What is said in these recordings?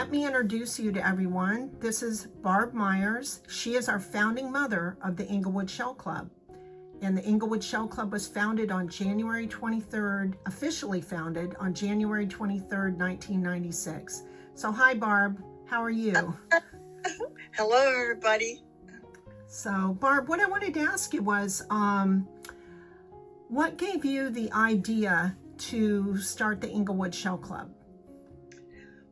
let me introduce you to everyone. This is Barb Myers. She is our founding mother of the Englewood Shell Club. And the Englewood Shell Club was founded on January 23rd, officially founded on January 23rd, 1996. So hi, Barb. How are you? Hello, everybody. So, Barb, what I wanted to ask you was, what gave you the idea to start the Englewood Shell Club?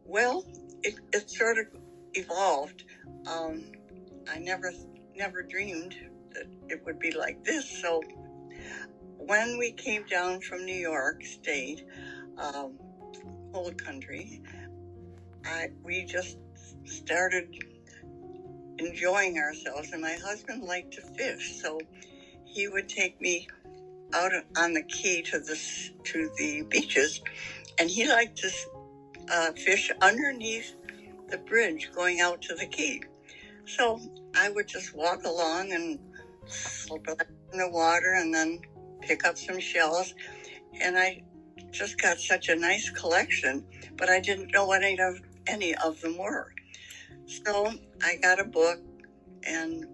Well, it sort of evolved. I never dreamed that it would be like this. So when we came down from New York State, old country, we just started enjoying ourselves, and my husband liked to fish, so he would take me out on the quay to the beaches, and he liked to fish underneath the bridge going out to the quay. So I would just walk along and slip in the water and then pick up some shells, and I just got such a nice collection, but I didn't know what any of them were. So I got a book, and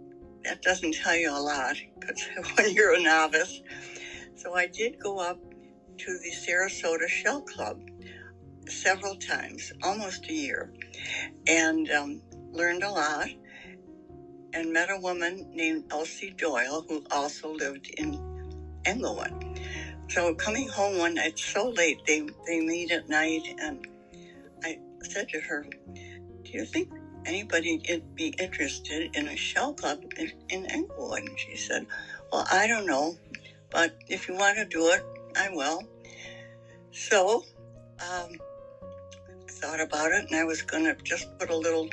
that doesn't tell you a lot when you're a novice. So I did go up to the Sarasota Shell Club several times, almost a year, and learned a lot, and met a woman named Elsie Doyle, who also lived in Englewood. So coming home one night, so late, they meet at night, and I said to her, do you think anybody would be interested in a shell club in Englewood? And she said, well, I don't know, but if you want to do it, I will. So I thought about it, and I was going to just put a little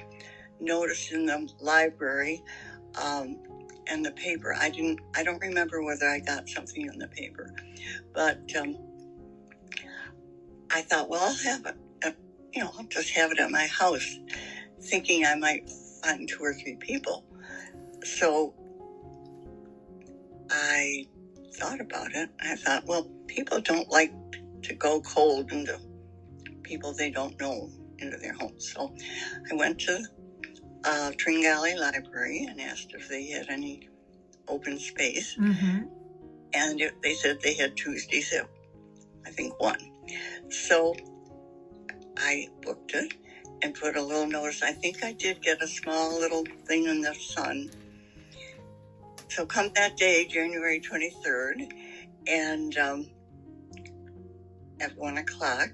notice in the library and the paper. I don't remember whether I got something in the paper, but I thought, well, I'll have it. I'll just have it at my house, thinking I might find 2 or 3 people. So I thought about it. I thought, well, people don't like to go cold into people they don't know into their homes. So I went to Tringali Library and asked if they had any open space. Mm-hmm. And they said they had Tuesdays at, I think, 1. So I booked it and put a little notice. I think I did get a small little thing in the Sun. So come that day, January 23rd, and at 1 o'clock,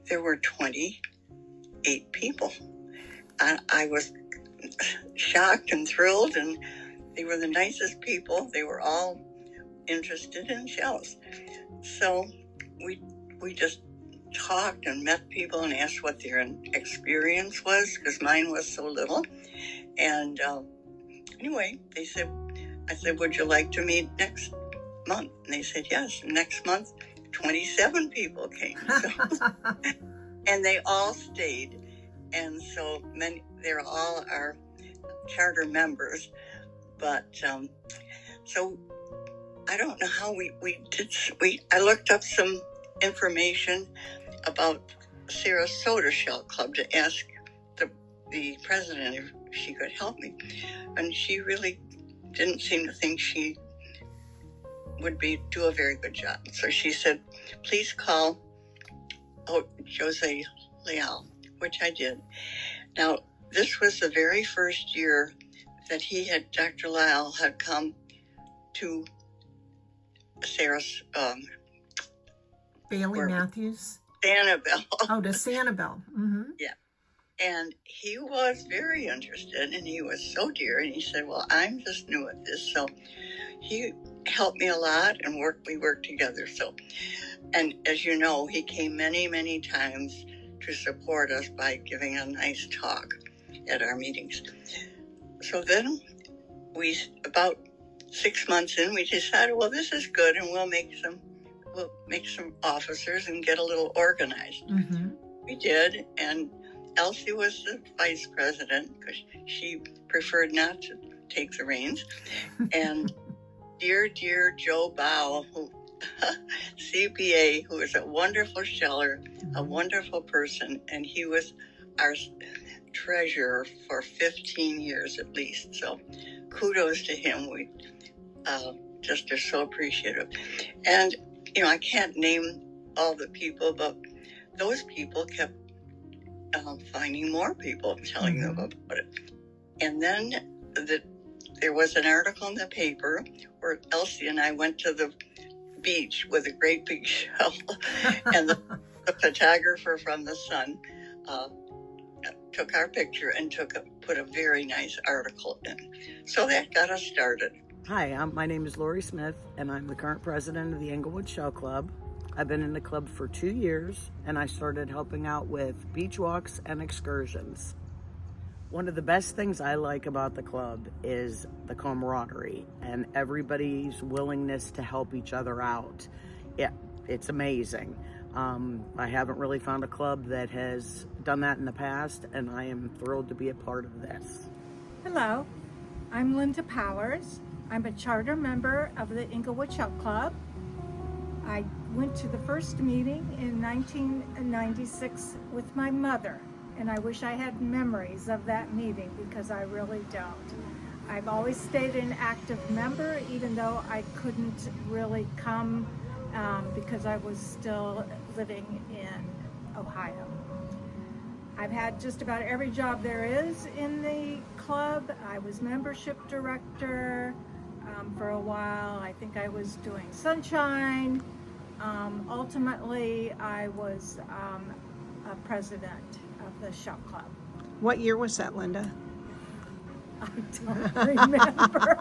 there were 28 people. I was shocked and thrilled, and they were the nicest people. They were all interested in shells. So we just talked and met people and asked what their experience was, because mine was so little. And anyway, I said, would you like to meet next month? And they said, yes. And next month, 27 people came. So, and they all stayed. And so they're all our charter members. But so I don't know how I looked up some information about Sarasota Shell Club to ask the president if she could help me. And she really didn't seem to think she would do a very good job. So she said, please call Jose Leal, which I did. Now, this was the very first year that Dr. Leal had come to Bailey Matthews? Sanibel. Oh, to Sanibel. Mm-hmm. Yeah. And he was very interested, and he was so dear, and he said, well, I'm just new at this. So he helped me a lot, and we worked together. So, and as you know, he came many, many times to support us by giving a nice talk at our meetings. So then about 6 months in, we decided, well, this is good, and we'll make some officers and get a little organized. Mm-hmm. We did, and Elsie was the vice president because she preferred not to take the reins. And dear Joe Bow, CPA, who is a wonderful sheller, a wonderful person, and he was our treasurer for 15 years at least. So kudos to him. We just are so appreciative. And, I can't name all the people, but those people kept finding more people, telling them about it. And then there was an article in the paper where Elsie and I went to the beach with a great big shell, and the photographer from the Sun took our picture and put a very nice article in. So that got us started. Hi, my name is Lori Smith, and I'm the current president of the Englewood Shell Club. I've been in the club for 2 years, and I started helping out with beach walks and excursions. One of the best things I like about the club is the camaraderie and everybody's willingness to help each other out. It's amazing. I haven't really found a club that has done that in the past, and I am thrilled to be a part of this. Hello, I'm Linda Powers. I'm a charter member of the Englewood Shell Club. I went to the first meeting in 1996 with my mother, and I wish I had memories of that meeting because I really don't. I've always stayed an active member, even though I couldn't really come because I was still living in Ohio. I've had just about every job there is in the club. I was membership director for a while. I think I was doing sunshine. Ultimately, I was a president of the Shell Club. What year was that, Linda? I don't remember.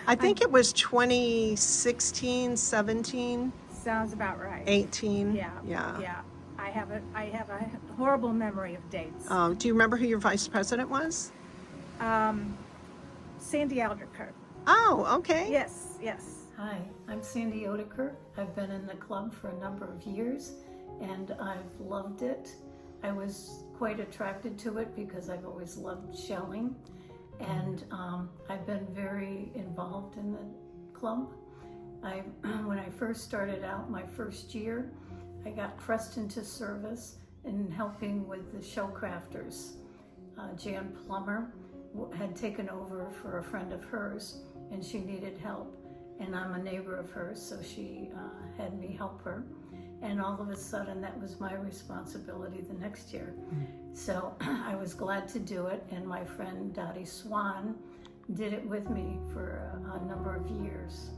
I think it was 2016, 17, Sounds about right. 18. Yeah. I have a horrible memory of dates. Do you remember who your vice president was? Sandy Alderkirk. Oh, okay. Yes. Hi, I'm Sandy Odeker. I've been in the club for a number of years and I've loved it. I was quite attracted to it because I've always loved shelling, and I've been very involved in the club. When I first started out, my first year, I got pressed into service in helping with the shell crafters. Jan Plummer had taken over for a friend of hers and she needed help. And I'm a neighbor of hers, so she had me help her. And all of a sudden, that was my responsibility the next year. So I was glad to do it, and my friend Dottie Swan did it with me for a number of years.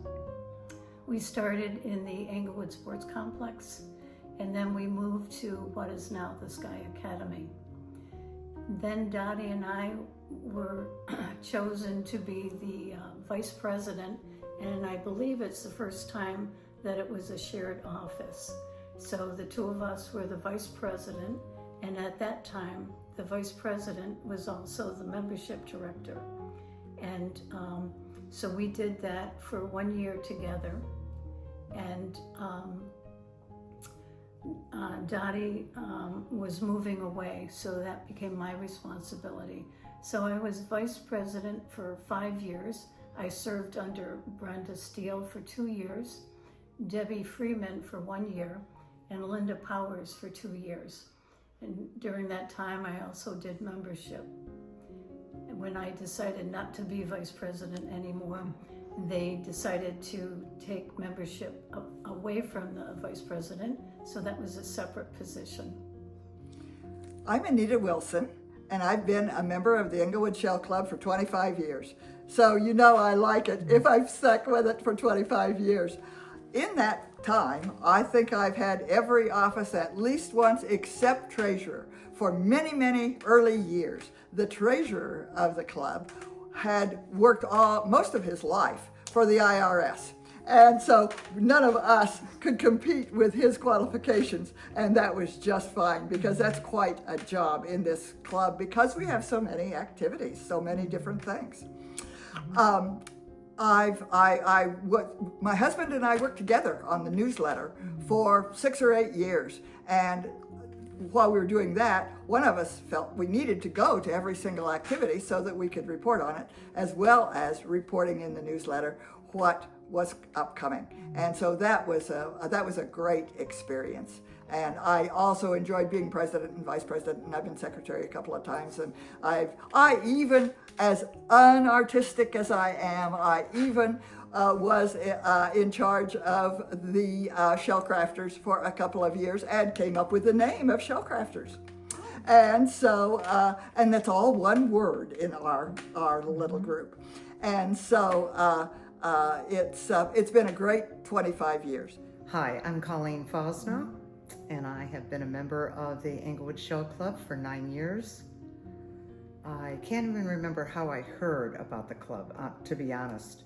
We started in the Englewood Sports Complex, and then we moved to what is now the Sky Academy. Then Dottie and I were chosen to be the vice president, and I believe it's the first time that it was a shared office. So the two of us were the vice president, and at that time, the vice president was also the membership director. And so we did that for 1 year together. And Dottie was moving away, so that became my responsibility. So I was vice president for 5 years. I served under Brenda Steele for 2 years, Debbie Freeman for 1 year, and Linda Powers for 2 years. And during that time, I also did membership. And when I decided not to be vice president anymore, they decided to take membership away from the vice president, so that was a separate position. I'm Anita Wilson, and I've been a member of the Englewood Shell Club for 25 years. So you know I like it if I've stuck with it for 25 years. In that time, I think I've had every office at least once except treasurer for many, many early years. The treasurer of the club had worked most of his life for the IRS. And so none of us could compete with his qualifications, and that was just fine because that's quite a job in this club because we have so many activities, so many different things. My husband and I worked together on the newsletter for 6 or 8 years, and while we were doing that, one of us felt we needed to go to every single activity so that we could report on it, as well as reporting in the newsletter what was upcoming, and so that was a great experience. And I also enjoyed being president and vice president, and I've been secretary a couple of times. And I even, as unartistic as I am, I even was in charge of the shell crafters for a couple of years and came up with the name of shell crafters. And so, and that's all one word in our little group. And so it's been a great 25 years. Hi, I'm Colleen Fosna, and I have been a member of the Englewood Shell Club for 9 years. I can't even remember how I heard about the club, to be honest.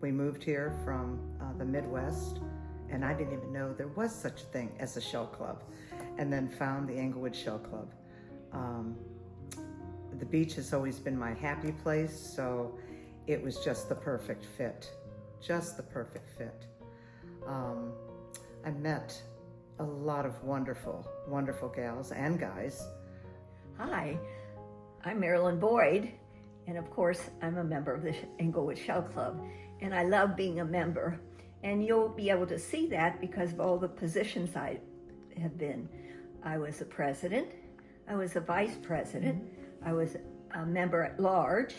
We moved here from the Midwest, and I didn't even know there was such a thing as a shell club, and then found the Englewood Shell Club. The beach has always been my happy place, so it was just the perfect fit, just the perfect fit. I met a lot of wonderful, wonderful gals and guys. Hi, I'm Marilyn Boyd, and of course, I'm a member of the Englewood Shell Club, and I love being a member. And you'll be able to see that because of all the positions I have been. I was a president, I was a vice president, I was a member at large,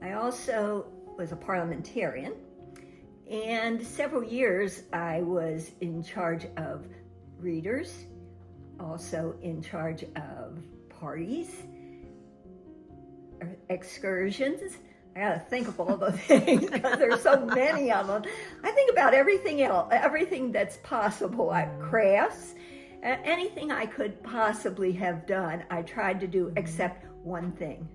I also was a parliamentarian, and several years I was in charge of readers, also in charge of parties, excursions. I gotta think of all the things because there's so many of them. I think about everything else, everything that's possible. Crafts, anything I could possibly have done, I tried to do except one thing.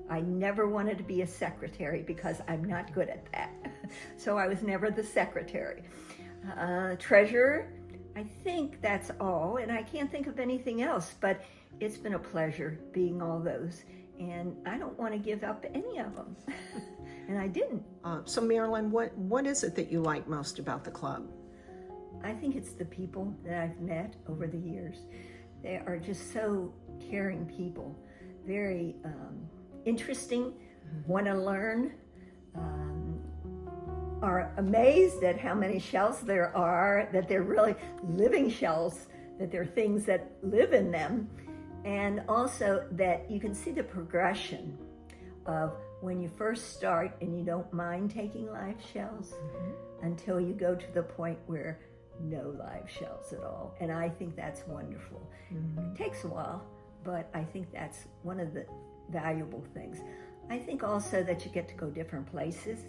I never wanted to be a secretary because I'm not good at that. So I was never the secretary. Treasurer, I think that's all, and I can't think of anything else, but it's been a pleasure being all those, and I don't want to give up any of them, and I didn't. So Marilyn, what is it that you like most about the club? I think it's the people that I've met over the years. They are just so caring people, very interesting, want to learn, are amazed at how many shells there are, that they're really living shells, that they're things that live in them, and also that you can see the progression of when you first start and you don't mind taking live shells until you go to the point where no live shells at all. And I think that's wonderful. It takes a while, but I think that's one of the valuable things. I think also that you get to go different places,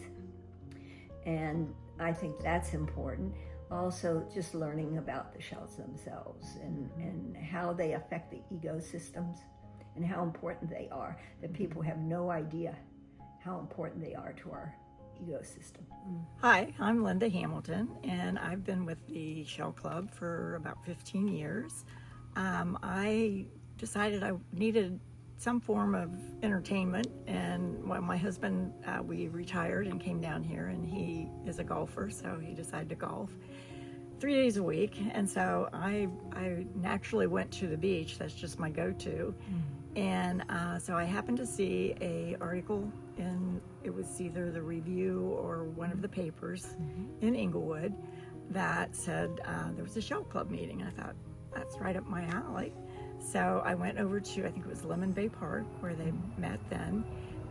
and I think that's important. Also, just learning about the shells themselves and how they affect the ecosystems and how important they are, that people have no idea how important they are to our ecosystem. Hi, I'm Linda Hamilton, and I've been with the Shell Club for about 15 years. I decided I needed some form of entertainment, and when my husband, we retired and came down here, and he is a golfer, so he decided to golf 3 days a week, and so I naturally went to the beach. That's just my go-to. And so I happened to see a article in, it was either the Review or one of the papers in Englewood that said there was a Shell Club meeting. I thought, that's right up my alley. So I went over to, I think it was Lemon Bay Park, where they met then,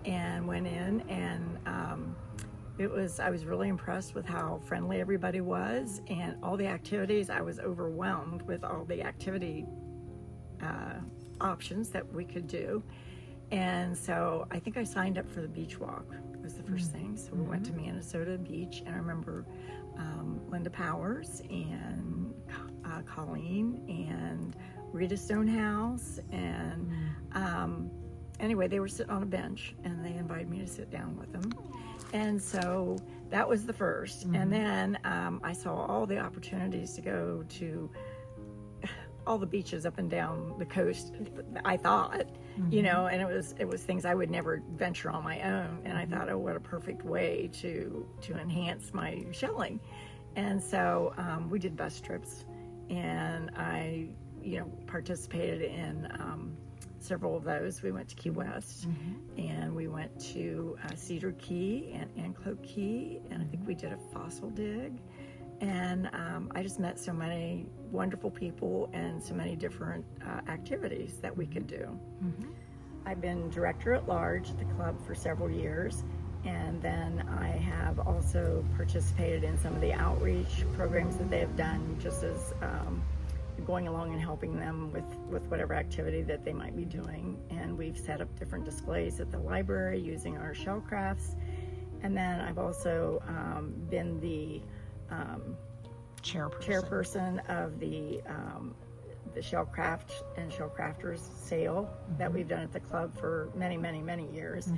and went in, and I was really impressed with how friendly everybody was, and all the activities. I was overwhelmed with all the activity options that we could do. And so I think I signed up for the beach walk, was the first thing. So we went to Minnesota Beach, and I remember Linda Powers and Colleen and Rita Stonehouse, and anyway, they were sitting on a bench, and they invited me to sit down with them. And so that was the first. And then I saw all the opportunities to go to all the beaches up and down the coast, I thought, you know, and it was things I would never venture on my own. And I thought, oh, what a perfect way to enhance my shelling. And so we did bus trips, and I, you know, participated in several of those. We went to Key West, and we went to Cedar Key and Anclote Key, and I think we did a fossil dig. And I just met so many wonderful people and so many different activities that we could do. I've been director at large at the club for several years, and then I have also participated in some of the outreach programs that they have done, just as going along and helping them with whatever activity that they might be doing. And we've set up different displays at the library using our shell crafts. And then I've also been the chairperson of the shell craft and shell crafters sale that we've done at the club for many, many, many years.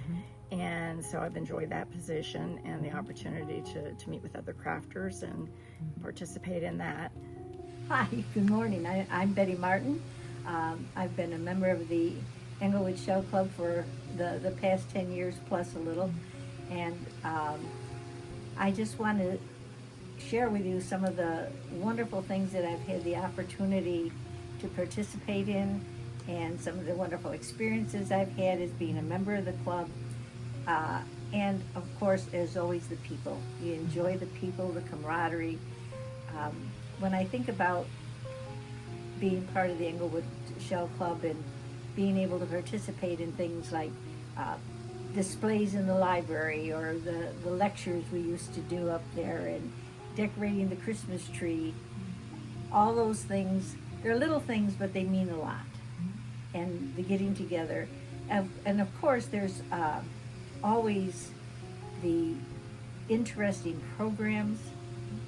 And so I've enjoyed that position and the opportunity to meet with other crafters and participate in that. Hi, good morning. I'm Betty Martin. I've been a member of the Englewood Shell Club for the past 10 years plus a little. And I just want to share with you some of the wonderful things that I've had the opportunity to participate in, and some of the wonderful experiences I've had as being a member of the club. And of course, as always, the people. You enjoy the people, the camaraderie. When I think about being part of the Englewood Shell Club and being able to participate in things like displays in the library, or the lectures we used to do up there, and decorating the Christmas tree, all those things, they're little things, but they mean a lot. And the getting together. And of course, there's always the interesting programs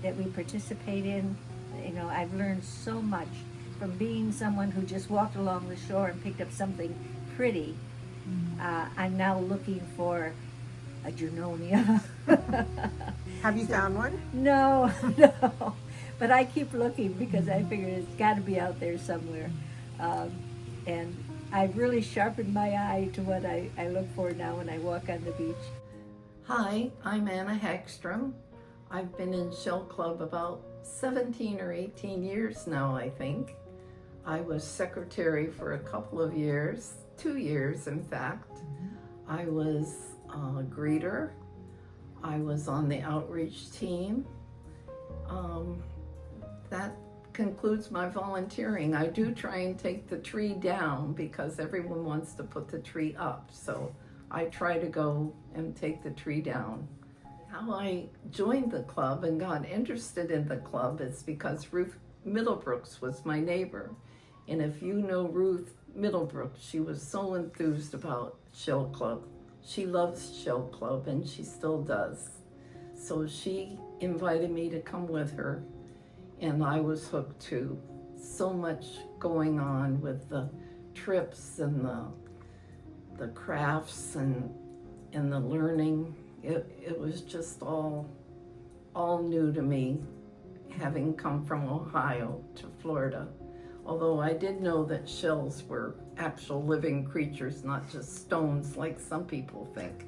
that we participate in. You know, I've learned so much from being someone who just walked along the shore and picked up something pretty. I'm now looking for a Junonia. Have you found one? No. But I keep looking because I figure it's got to be out there somewhere. And I've really sharpened my eye to what I look for now when I walk on the beach. Hi, I'm Anna Hagstrom. I've been in Shell Club about 17 or 18 years now, I think. I was secretary for a couple of years, 2 years in fact. I was a greeter. I was on the outreach team. That concludes my volunteering. I do try and take the tree down because everyone wants to put the tree up. So I try to go and take the tree down. How I joined the club and got interested in the club is because Ruth Middlebrooks was my neighbor. And if you know Ruth Middlebrooks, she was so enthused about Shell Club. She loves Shell Club, and she still does. So she invited me to come with her, and I was hooked too. So much going on with the trips and the crafts and the learning. It was just all new to me, having come from Ohio to Florida. Although I did know that shells were actual living creatures, not just stones like some people think.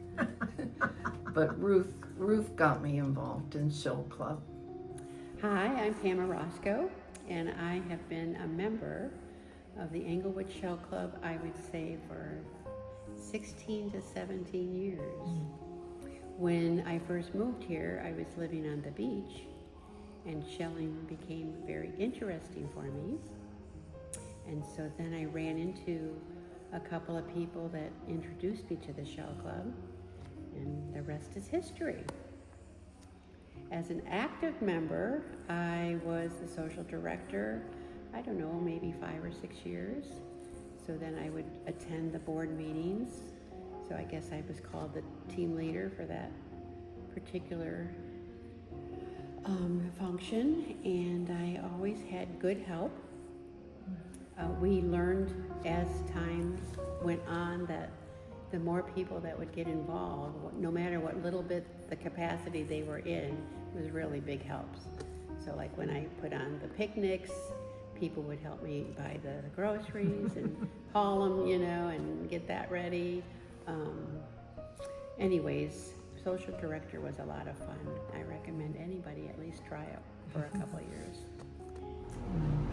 But Ruth got me involved in Shell Club. Hi, I'm Pam Orozco, and I have been a member of the Englewood Shell Club, I would say, for 16 to 17 years. When I first moved here, I was living on the beach, and shelling became very interesting for me. And so then I ran into a couple of people that introduced me to the Shell Club, and the rest is history. As an active member, I was the social director, I don't know, maybe 5 or 6 years. So then I would attend the board meetings. So I guess I was called the team leader for that particular function, and I always had good help. We learned as time went on that the more people that would get involved, no matter what little bit the capacity they were in, was really big helps. So like when I put on the picnics, people would help me buy the groceries and haul them, you know, and get that ready. Anyways, social director was a lot of fun. I recommend anybody at least try it for a couple of years.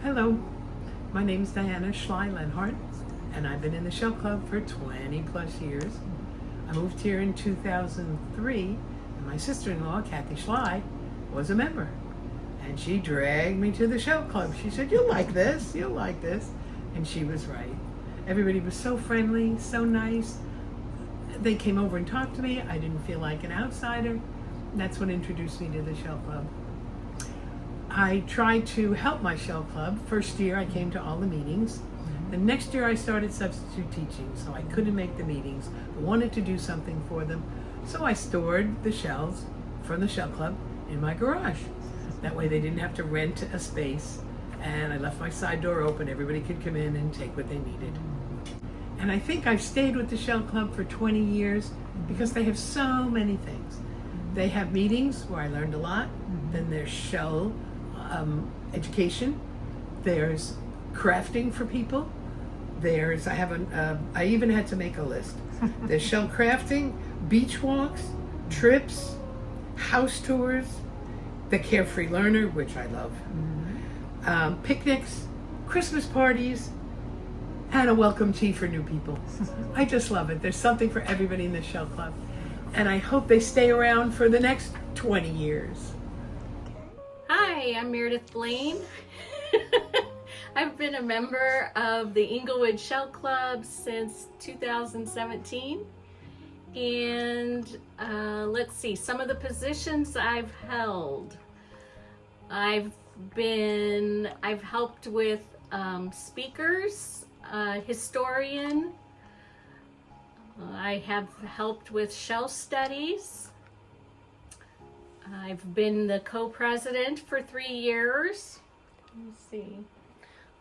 Hello, my name is Diana Schley-Lenhart, and I've been in the Shell Club for 20 plus years. I moved here in 2003, and my sister-in-law, Kathy Schley, was a member. And she dragged me to the Shell Club. She said, "You'll like this, you'll like this." And she was right. Everybody was so friendly, so nice. They came over and talked to me. I didn't feel like an outsider. That's what introduced me to the Shell Club. I tried to help my Shell Club. First year I came to all the meetings. The next year I started substitute teaching, so I couldn't make the meetings, but wanted to do something for them. So I stored the shells from the Shell Club in my garage. That way they didn't have to rent a space, and I left my side door open. Everybody could come in and take what they needed. And I think I've stayed with the Shell Club for 20 years because they have so many things. They have meetings where I learned a lot. Then there's shell education. There's crafting for people. I even had to make a list. There's shell crafting, beach walks, trips, house tours, the Carefree Learner, which I love, picnics, Christmas parties, and a welcome tea for new people. I just love it. There's something for everybody in the Shell Club. And I hope they stay around for the next 20 years. Hi, I'm Meredith Blaine. I've been a member of the Inglewood Shell Club since 2017. And let's see, some of the positions I've held. I've helped with speakers, historian. I have helped with shell studies. I've been the co-president for 3 years. Let's see.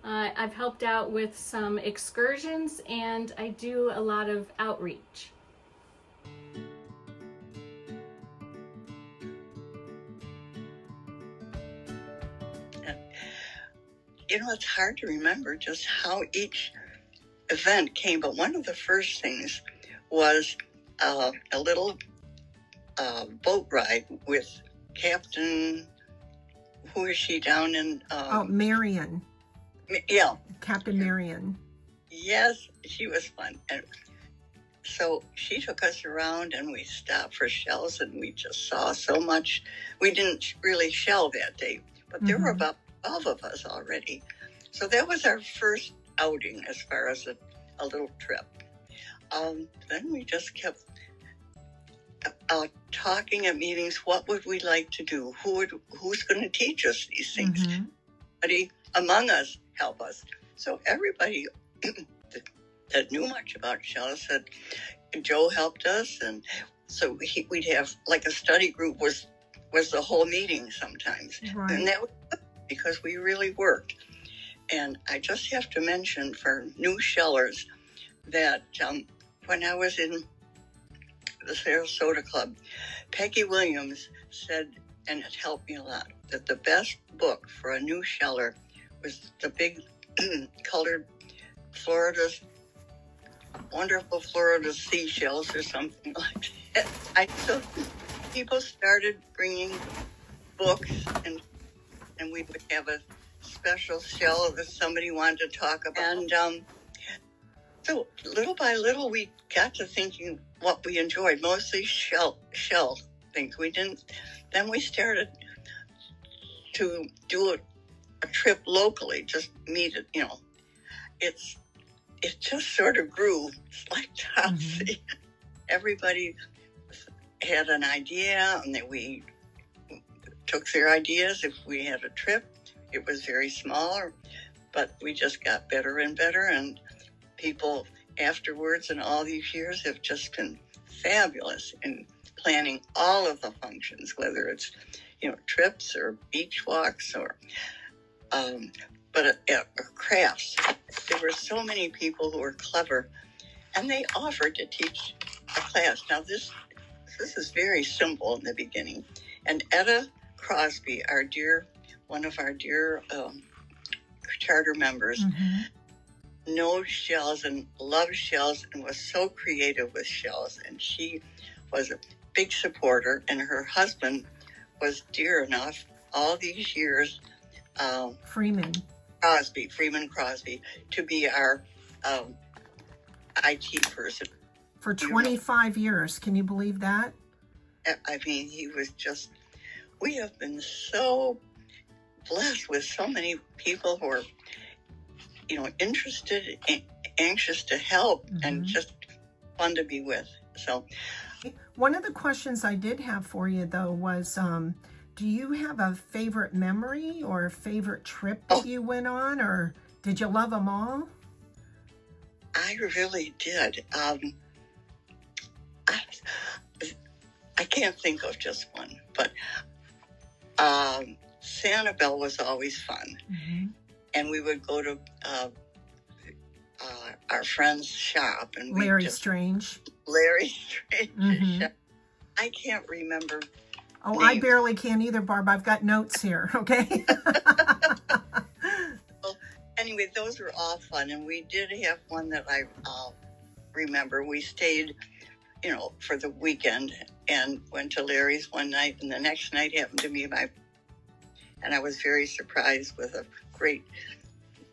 I've helped out with some excursions, and I do a lot of outreach. You know, it's hard to remember just how each event came, but one of the first things was a little boat ride with Captain, who is she down in? Marion. Yeah. Captain Marion. Yes, she was fun. And so she took us around and we stopped for shells and we just saw so much. We didn't really shell that day, but there were about 12 of us already. So that was our first outing as far as a little trip. Then we just kept talking at meetings. What would we like to do? Who's going to teach us these things? Somebody among us help us. So everybody that knew much about shells said, Joe helped us, and so we'd have like a study group was the whole meeting sometimes, and that was good because we really worked. And I just have to mention for new shellers that when I was in the Sarasota Club, Peggy Williams said, and it helped me a lot, that the best book for a new sheller was the big colored wonderful Florida seashells or something like that. So people started bringing books, and we would have a special shell that somebody wanted to talk about. And so little by little, we got to thinking what we enjoyed, mostly shell things. Then we started to do a trip locally, just meet it, it just sort of grew. It's like Topsy. Everybody had an idea, and then we took their ideas. If we had a trip, it was very small, but we just got better and better, and people afterwards in all these years have just been fabulous in planning all of the functions, whether it's, trips or beach walks or crafts. There were so many people who were clever, and they offered to teach a class. Now this is very simple in the beginning. And Etta Crosby, one of our dear charter members, knows shells and loves shells and was so creative with shells. And she was a big supporter, and her husband was dear enough all these years, Freeman Crosby, to be our IT person. For 25 years. Can you believe that? I mean, he was just, we have been so blessed with so many people who are, interested and anxious to help and just fun to be with. So, one of the questions I did have for you though was, do you have a favorite memory or a favorite trip that you went on, or did you love them all? I really did. I can't think of just one, but Sanibel was always fun. And we would go to our friend's shop. And Larry Strange. Shop. I can't remember. Oh, names. I barely can either, Barb. I've got notes here, okay? Well, anyway, those were all fun. And we did have one that I remember. We stayed, for the weekend and went to Larry's one night. And the next night happened to be and I was very surprised with a great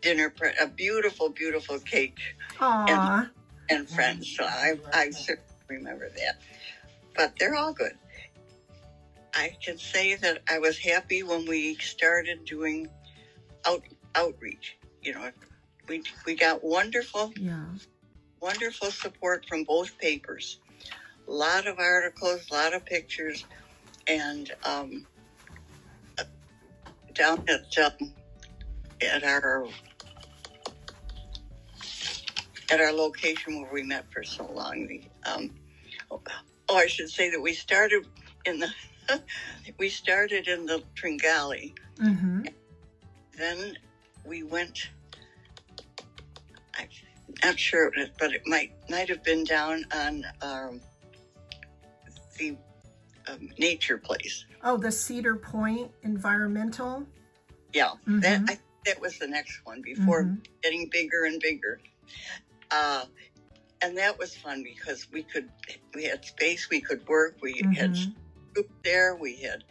dinner, a beautiful, beautiful cake. Aww. And friends. So I certainly remember that. But they're all good. I can say that I was happy when we started doing outreach. We got wonderful support from both papers. A lot of articles, a lot of pictures, and down at our location where we met for so long. I should say that we started in the Tringali. Then we went. I'm not sure, but it might have been down on the nature place. Oh, the Cedar Point Environmental? Yeah, that was the next one before getting bigger and bigger. And that was fun because we had space, we could work, we had group there, we had,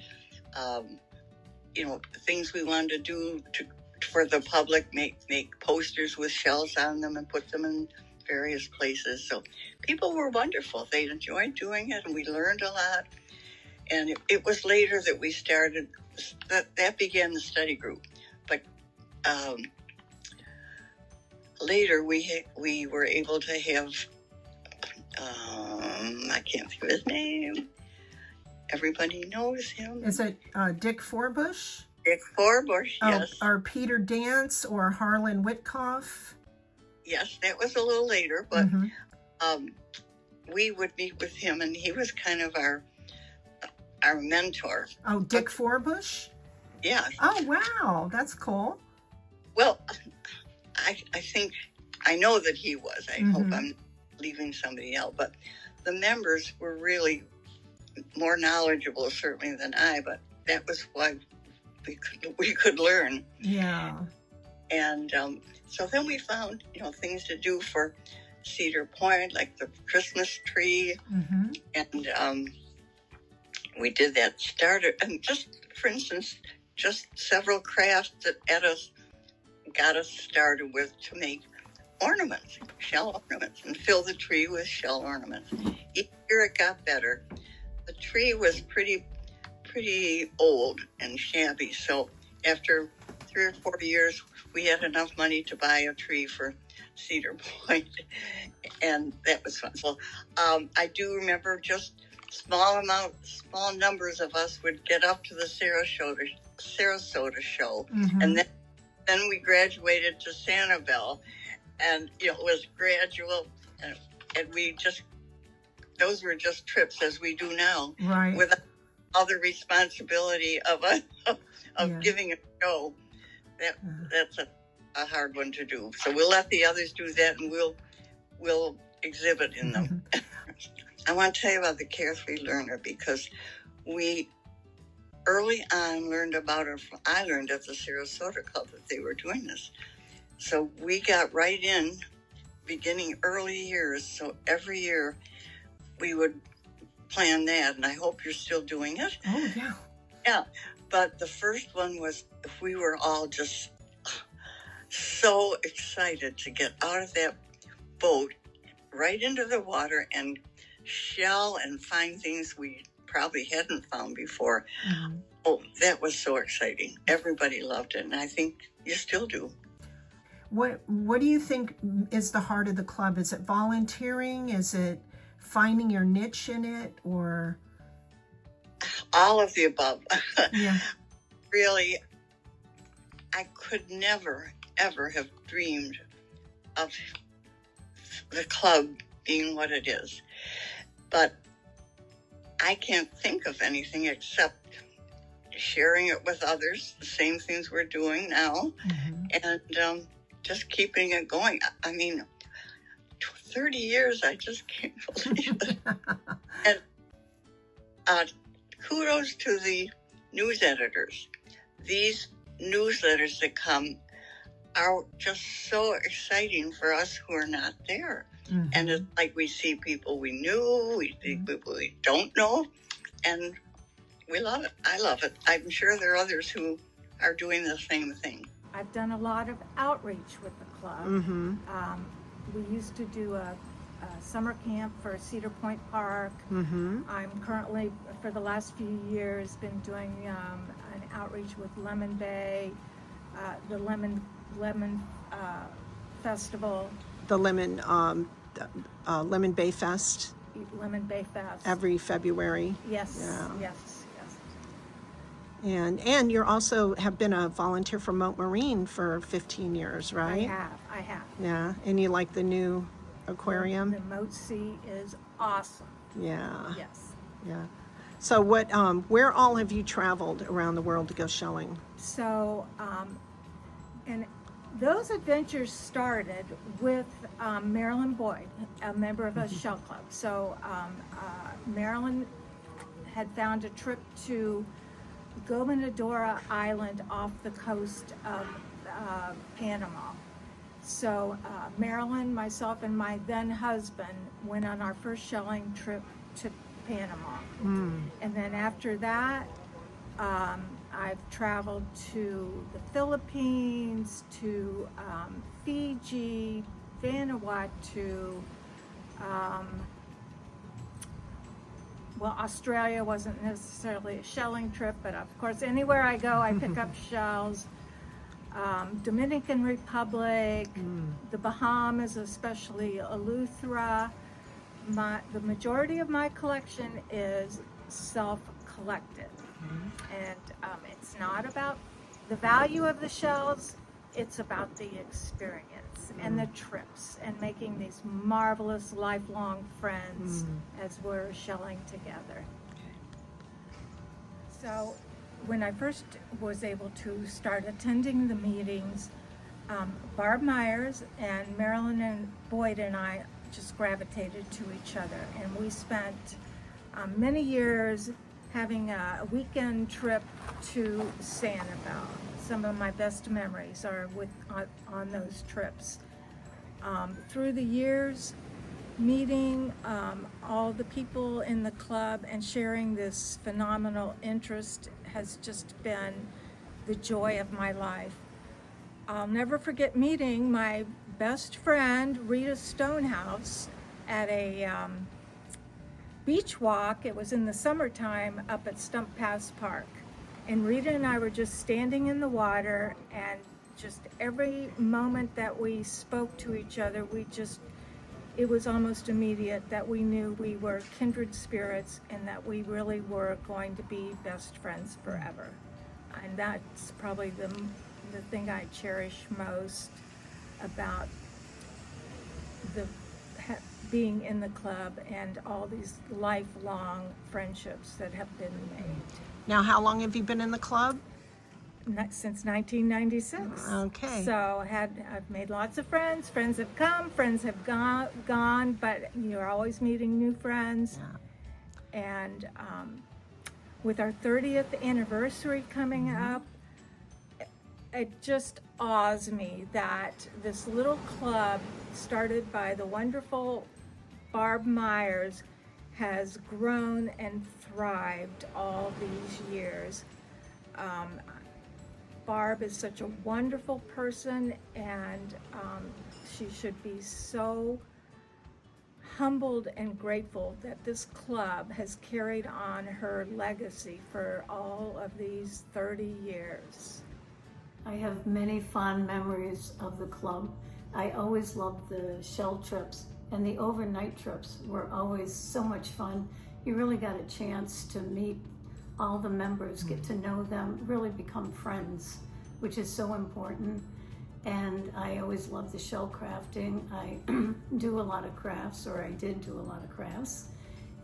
things we wanted to do for the public, make posters with shells on them and put them in various places. So people were wonderful. They enjoyed doing it and we learned a lot. And it was later that we started, that began the study group. But later we were able to have, I can't think of his name. Everybody knows him. Is it Dick Forbush? Dick Forbush, yes. Or Peter Dance or Harlan Whitkoff? Yes, that was a little later, but we would meet with him, and he was kind of our mentor. Oh, Dick Forbush? Yeah. Oh, wow. That's cool. Well, I think, I know that he was. I hope I'm leaving somebody out, but the members were really more knowledgeable, certainly, than I, but that was why we could learn. Yeah. And so then we found, things to do for Cedar Point, like the Christmas tree. And we did that. And just, for instance, just several crafts that got us started with to make ornaments, shell ornaments, and fill the tree with shell ornaments. Each year it got better. The tree was pretty old and shabby, so after 3 or 4 years, we had enough money to buy a tree for Cedar Point, and that was fun. So I do remember just small numbers of us would get up to the Sarasota show, and then we graduated to Sanibel, and it was gradual, and we just, those were just trips as we do now, right? Without all the responsibility of giving a show. That's a hard one to do. So we'll let the others do that, and we'll exhibit in them. I want to tell you about the Carefree Learner because we early on learned about it. I learned at the Sarasota Club that they were doing this. So we got right in beginning early years. So every year we would plan that, and I hope you're still doing it. Oh, yeah. Yeah, but the first one was we were all just so excited to get out of that boat right into the water and shell and find things we probably hadn't found before. Mm-hmm. Oh, that was so exciting. Everybody loved it, and I think you still do. What do you think is the heart of the club? Is it volunteering? Is it finding your niche in it, or all of the above? Yeah. Really, I could never, ever have dreamed of the club being what it is. But I can't think of anything except sharing it with others, the same things we're doing now, and just keeping it going. I mean, 30 years, I just can't believe it. And kudos to the news editors. These newsletters that come are just so exciting for us who are not there. And it's like we see people we knew, we see people we don't know, and we love it. I love it. I'm sure there are others who are doing the same thing. I've done a lot of outreach with the club. We used to do a summer camp for Cedar Point Park. I'm currently, for the last few years, been doing an outreach with Lemon Bay, the Lemon Festival. The Lemon Bay Fest Lemon Bay Fest. every February? Yes, Yeah. yes. And you also have been a volunteer for Moat Marine for 15 years, right? I have. Yeah, and you like the new aquarium? The Moat Sea is awesome. Yeah. Yes. Yeah. So what, where all have you traveled around the world to go shelling? So, and those adventures started with Marilyn Boyd, a member of a shell club. So Marilyn had found a trip to Gobernador Island off the coast of Panama. So Marilyn, myself, and my then husband went on our first shelling trip to Panama. And then after that, I've traveled to the Philippines, to Fiji, Vanuatu. Well, Australia wasn't necessarily a shelling trip, but of course, anywhere I go, I pick up shells. Dominican Republic, the Bahamas, especially Eleuthera. The majority of my collection is self-collected. And it's not about the value of the shells, it's about the experience and the trips and making these marvelous lifelong friends as we're shelling together. So when I first was able to start attending the meetings, Barb Myers and Marilyn and Boyd and I just gravitated to each other, and we spent many years having a weekend trip to Sanibel. Some of my best memories are on those trips. Through the years, meeting all the people in the club and sharing this phenomenal interest has just been the joy of my life. I'll never forget meeting my best friend, Rita Stonehouse, at a beach walk. It was in the summertime up at Stump Pass Park. And Rita and I were just standing in the water, and just every moment that we spoke to each other, it was almost immediate that we knew we were kindred spirits and that we really were going to be best friends forever. And that's probably the thing I cherish most about being in the club and all these lifelong friendships that have been made. Now, how long have you been in the club? Since 1996. Okay. So I've made lots of friends. Friends have come, friends have gone, but you're always meeting new friends. Yeah. And with our 30th anniversary coming up, it just awes me that this little club started by the wonderful Barb Myers has grown and thrived all these years. Barb is such a wonderful person, and she should be so humbled and grateful that this club has carried on her legacy for all of these 30 years. I have many fond memories of the club. I always loved the shell trips, and the overnight trips were always so much fun. You really got a chance to meet all the members, get to know them, really become friends, which is so important. And I always loved the shell crafting. I do a lot of crafts, or I did do a lot of crafts.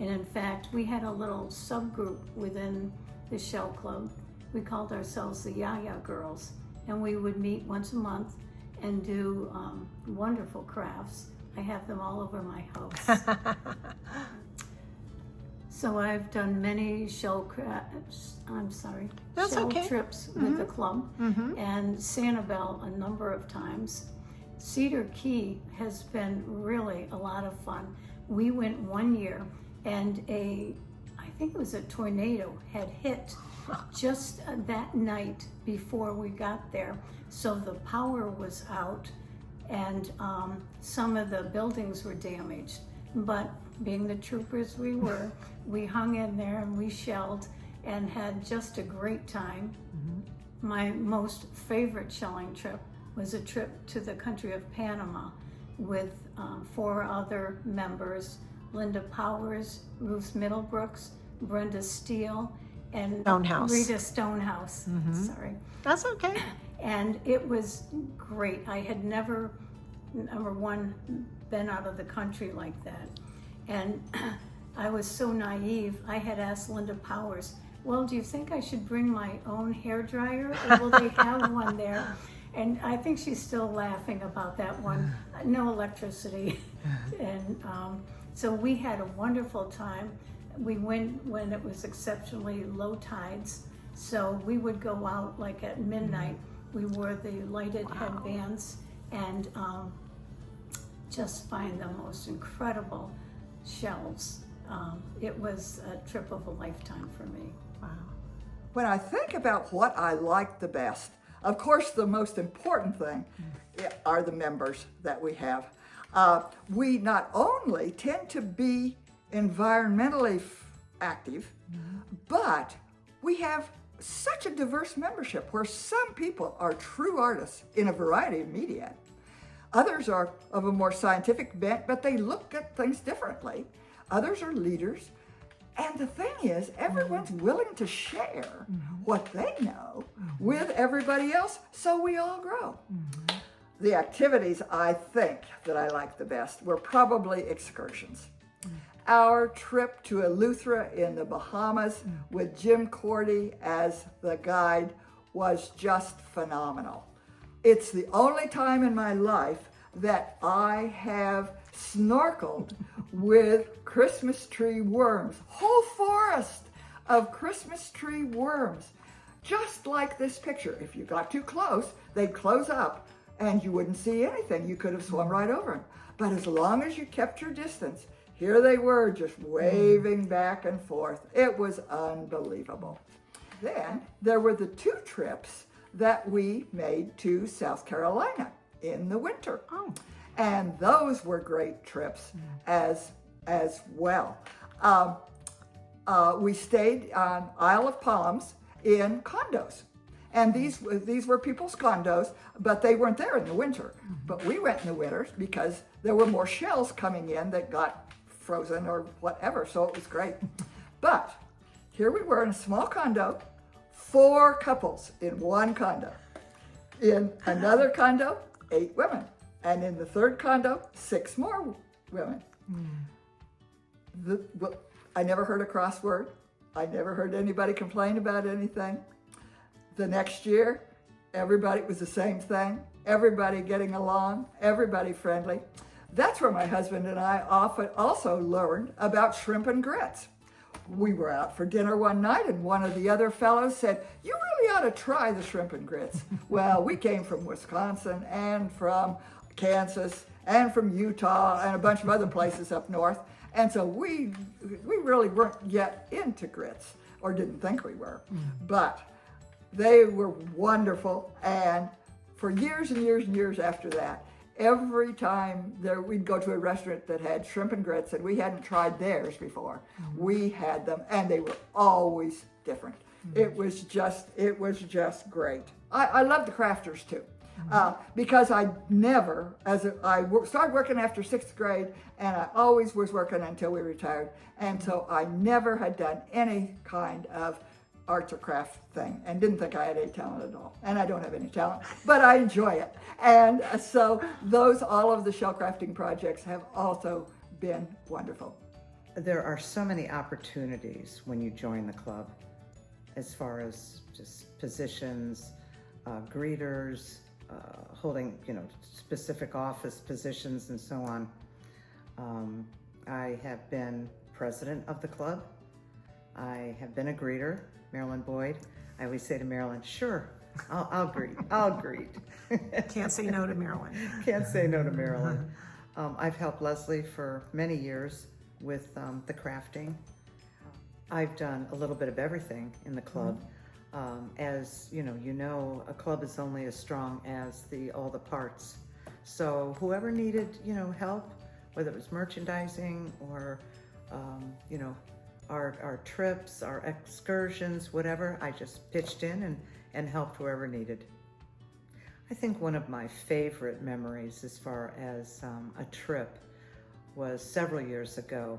And in fact, we had a little subgroup within the shell club. We called ourselves the Yaya Girls, and we would meet once a month and do wonderful crafts. I have them all over my house. So I've done many shell trips with the club, and Sanibel a number of times. Cedar Key has been really a lot of fun. We went one year, and I think it was a tornado had hit just that night before we got there. So the power was out, and some of the buildings were damaged. But being the troopers we were, we hung in there and we shelled and had just a great time. My most favorite shelling trip was a trip to the country of Panama with 4 other members: Linda Powers, Ruth Middlebrooks, Brenda Steele, and Stonehouse. Rita Stonehouse. Sorry. That's okay. And it was great. I had never, number one, been out of the country like that. And I was so naive. I had asked Linda Powers, well, do you think I should bring my own hairdryer, or will they have one there? And I think she's still laughing about that one. No electricity. And so we had a wonderful time. We went when it was exceptionally low tides. So we would go out like at midnight. We wore the lighted headbands and just find the most incredible shells. It was a trip of a lifetime for me. Wow. When I think about what I like the best, of course, the most important thing are the members that we have. We not only tend to be environmentally active, but we have such a diverse membership where some people are true artists in a variety of media. Others are of a more scientific bent, but they look at things differently. Others are leaders. And the thing is, everyone's willing to share what they know with everybody else, so we all grow. The activities I think that I like the best were probably excursions. Our trip to Eleuthera in the Bahamas with Jim Cordy as the guide was just phenomenal. It's the only time in my life that I have snorkeled with Christmas tree worms, whole forest of Christmas tree worms, just like this picture. If you got too close, they'd close up and you wouldn't see anything. You could have swum right over them. But as long as you kept your distance, here they were just waving back and forth. It was unbelievable. Then there were the 2 trips that we made to South Carolina in the winter. And those were great trips as well. We stayed on Isle of Palms in condos. And these were people's condos, but they weren't there in the winter. But we went in the winter because there were more shells coming in that got frozen or whatever, so it was great. But here we were in a small condo, 4 couples in one condo. In another condo, 8 women. And in the 3rd condo, 6 more women. I never heard a crossword. I never heard anybody complain about anything. The next year, everybody was the same thing. Everybody getting along, everybody friendly. That's where my husband and I often also learned about shrimp and grits. We were out for dinner one night and one of the other fellows said, you really ought to try the shrimp and grits. Well, we came from Wisconsin and from Kansas and from Utah and a bunch of other places up north. And so we really weren't yet into grits, or didn't think we were. But they were wonderful, and for years and years and years after that, every time we'd go to a restaurant that had shrimp and grits and we hadn't tried theirs before, we had them and they were always different. It was just great. I love the crafters too. Because I never, started working after 6th grade, and I always was working until we retired, and so I never had done any kind of arts or craft thing, and didn't think I had any talent at all, and I don't have any talent, but I enjoy it. And so all of the shell crafting projects have also been wonderful. There are so many opportunities when you join the club, as far as just positions, greeters, holding, specific office positions and so on. I have been president of the club. I have been a greeter, Marilyn Boyd. I always say to Marilyn, sure, I'll greet, I'll greet. Can't say no to Marilyn. Can't say no to Marilyn. I've helped Leslie for many years with the crafting. I've done a little bit of everything in the club. As you know, a club is only as strong as all the parts. So whoever needed, help, whether it was merchandising or, our trips, our excursions, whatever, I just pitched in and helped whoever needed. I think one of my favorite memories as far as a trip was several years ago,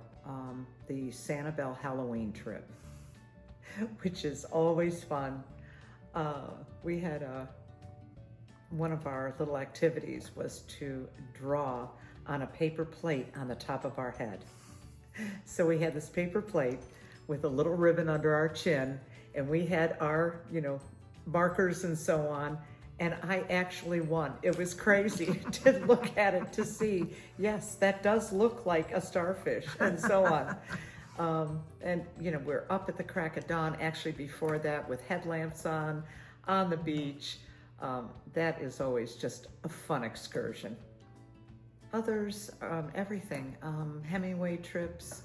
the Sanibel Halloween trip, which is always fun. We had one of our little activities was to draw on a paper plate on the top of our head. So we had this paper plate with a little ribbon under our chin, and we had our, markers and so on, and I actually won. It was crazy to look at it to see, yes, that does look like a starfish and so on. And we're up at the crack of dawn, actually before that, with headlamps on the beach. That is always just a fun excursion. Others, everything, Hemingway trips,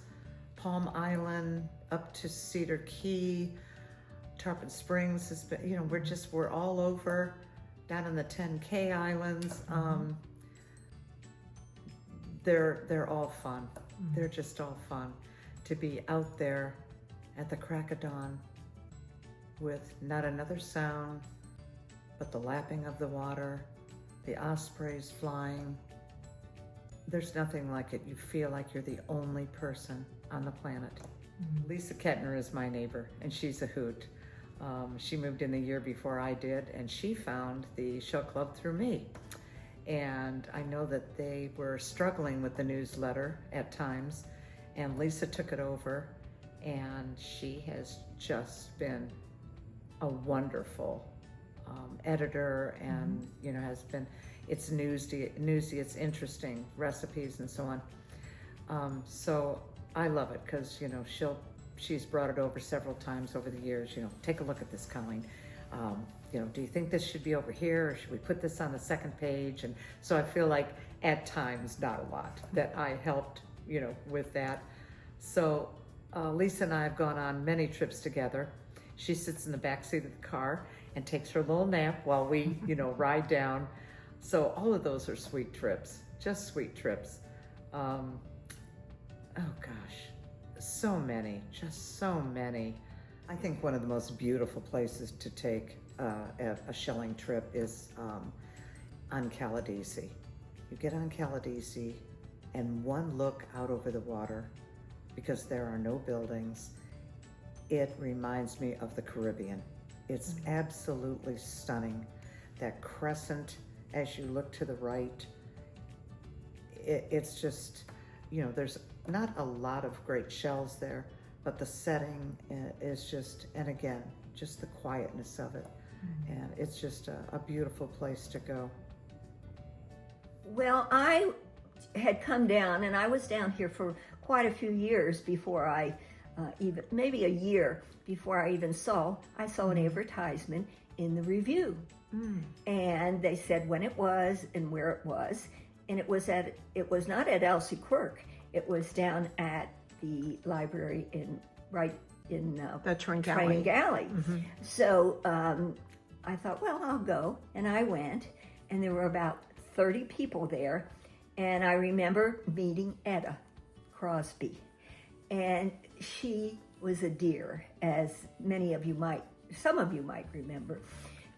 Palm Island, up to Cedar Key, Tarpon Springs has been, we're all over, down in the 10K Islands. They're all fun. They're just all fun to be out there at the crack of dawn with not another sound but the lapping of the water, the ospreys flying. There's nothing like it. You feel like you're the only person on the planet. Lisa Kettner is my neighbor, and she's a hoot. She moved in the year before I did, and she found the Shell Club through me. And I know that they were struggling with the newsletter at times, and Lisa took it over, and she has just been a wonderful editor, and has been, it's newsy, it's interesting, recipes and so on. So I love it because she's brought it over several times over the years. Take a look at this, Colleen. Do you think this should be over here, or should we put this on the second page? And so I feel like at times, not a lot, that I helped with that. So Lisa and I have gone on many trips together. She sits in the back seat of the car and takes her little nap while we ride down. So all of those are sweet trips, just sweet trips. Oh gosh, so many, just so many. I think one of the most beautiful places to take a shelling trip is on Caladesi. You get on Caladesi and one look out over the water, because there are no buildings, it reminds me of the Caribbean. It's absolutely stunning. That crescent as you look to the right, it's just, there's not a lot of great shells there, but the setting is just, and again, just the quietness of it. And it's just a beautiful place to go. Well, I had come down, and I was down here for quite a few years before I even, maybe a year before I even saw an advertisement in the Review. And they said when it was and where it was, and it was not at Elsie Quirk, it was down at the library right in the Train Galley. So I thought, well, I'll go, and I went, and there were about 30 people there. And I remember meeting Etta Crosby. And she was a dear, as some of you might remember.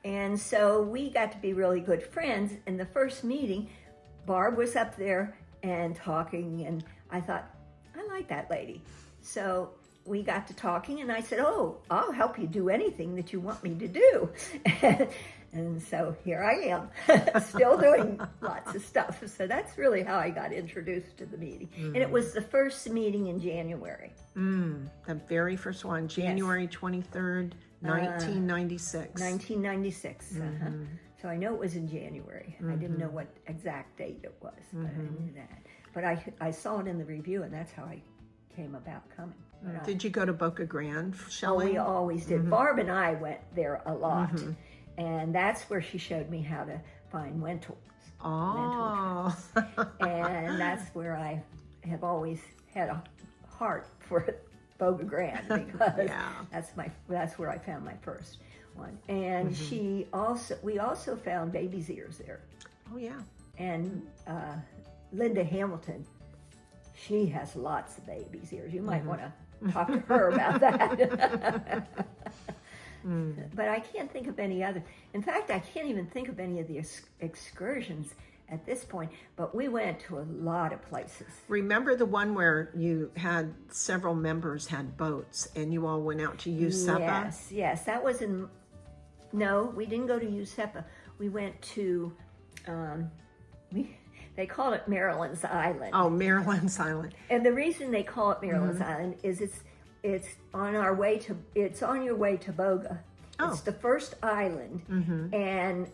And so we got to be really good friends. In the first meeting, Barb was up there and talking, and I thought, I like that lady. So we got to talking, and I said, oh, I'll help you do anything that you want me to do. And so here I am, still doing lots of stuff. So that's really how I got introduced to the meeting. And it was the first meeting in January. The very first one, January 23rd, 1996. 1996. So I know it was in January. I didn't know what exact date it was, but I knew that. But I saw it in the review, and that's how I came about coming. Did you go to Boca Grande, Shelley? Oh, we always did. Barb and I went there a lot. And that's where she showed me how to find lentils. Oh. And that's where I have always had a heart for Boca Grande, because that's where I found my first one. And we also found baby's ears there. Oh yeah. And Linda Hamilton, she has lots of baby's ears. You might want to talk to her about that. But I can't think of any other. In fact, I can't even think of any of the excursions at this point, but we went to a lot of places. Remember the one where you had several members had boats and you all went out to USEPA? Yes, that was no, we didn't go to USEPA. We went to, they call it Maryland's Island. Oh, Maryland's Island. And the reason they call it Maryland's Island is it's on your way to Boga. Oh. It's the first island, and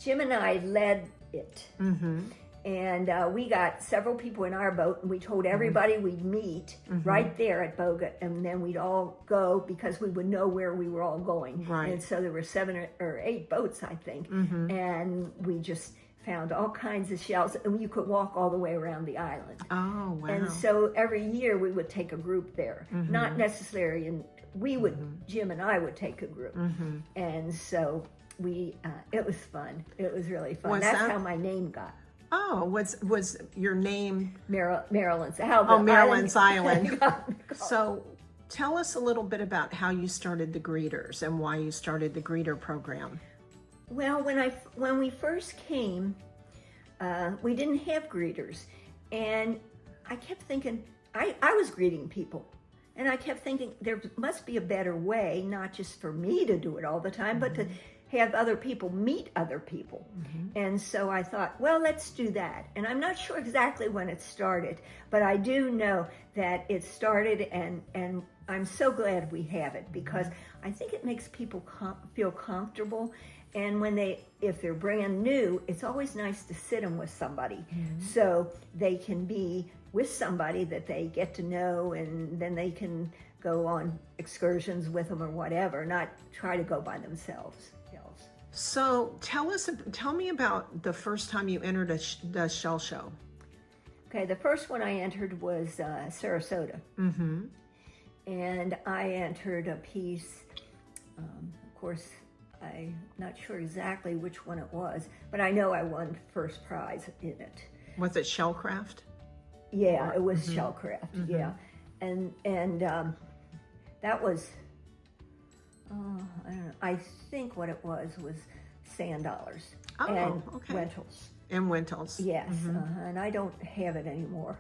Jim and I led it. And we got several people in our boat, and we told everybody we'd meet right there at Boga, and then we'd all go because we would know where we were all going. Right. And so there were 7 or 8 boats, I think, and we just found all kinds of shells, and you could walk all the way around the island. Oh, wow. And so every year we would take a group there. Not necessarily, and Jim and I would take a group. And so it was fun. It was really fun. That's how my name got. Oh, was your name? Maryland's. Maryland's Island. So tell us a little bit about how you started the greeters and why you started the greeter program. Well, when we first came, we didn't have greeters, and I kept thinking, I was greeting people, and I kept thinking there must be a better way, not just for me to do it all the time, but to have other people meet other people. And so I thought, well, let's do that. And I'm not sure exactly when it started, but I do know that it started, and I'm so glad we have it, because I think it makes people feel comfortable. And if they're brand new, it's always nice to sit them with somebody, so they can be with somebody that they get to know, and then they can go on excursions with them or whatever, not try to go by themselves. So tell me about the first time you entered the shell show. Okay, the first one I entered was Sarasota. And I entered a piece, of course, I'm not sure exactly which one it was, but I know I won first prize in it. Was it Shellcraft? Yeah, it was Shellcraft, yeah. And that was, I don't know, I think what it was sand dollars and lentils. And lentils. Yes, and I don't have it anymore.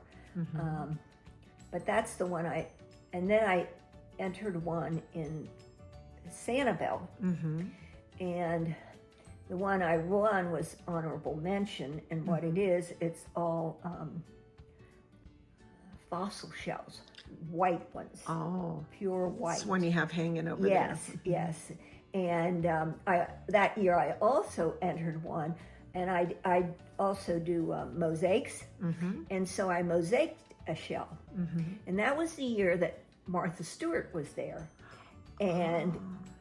But that's the one and then I entered one in Sanibel. And the one I won was honorable mention, and what it is, it's all fossil shells, white ones. Oh, pure white. That's one you have hanging over there. Yes. And that year I also entered one, and I also do mosaics, and so I mosaiced a shell, and that was the year that Martha Stewart was there, and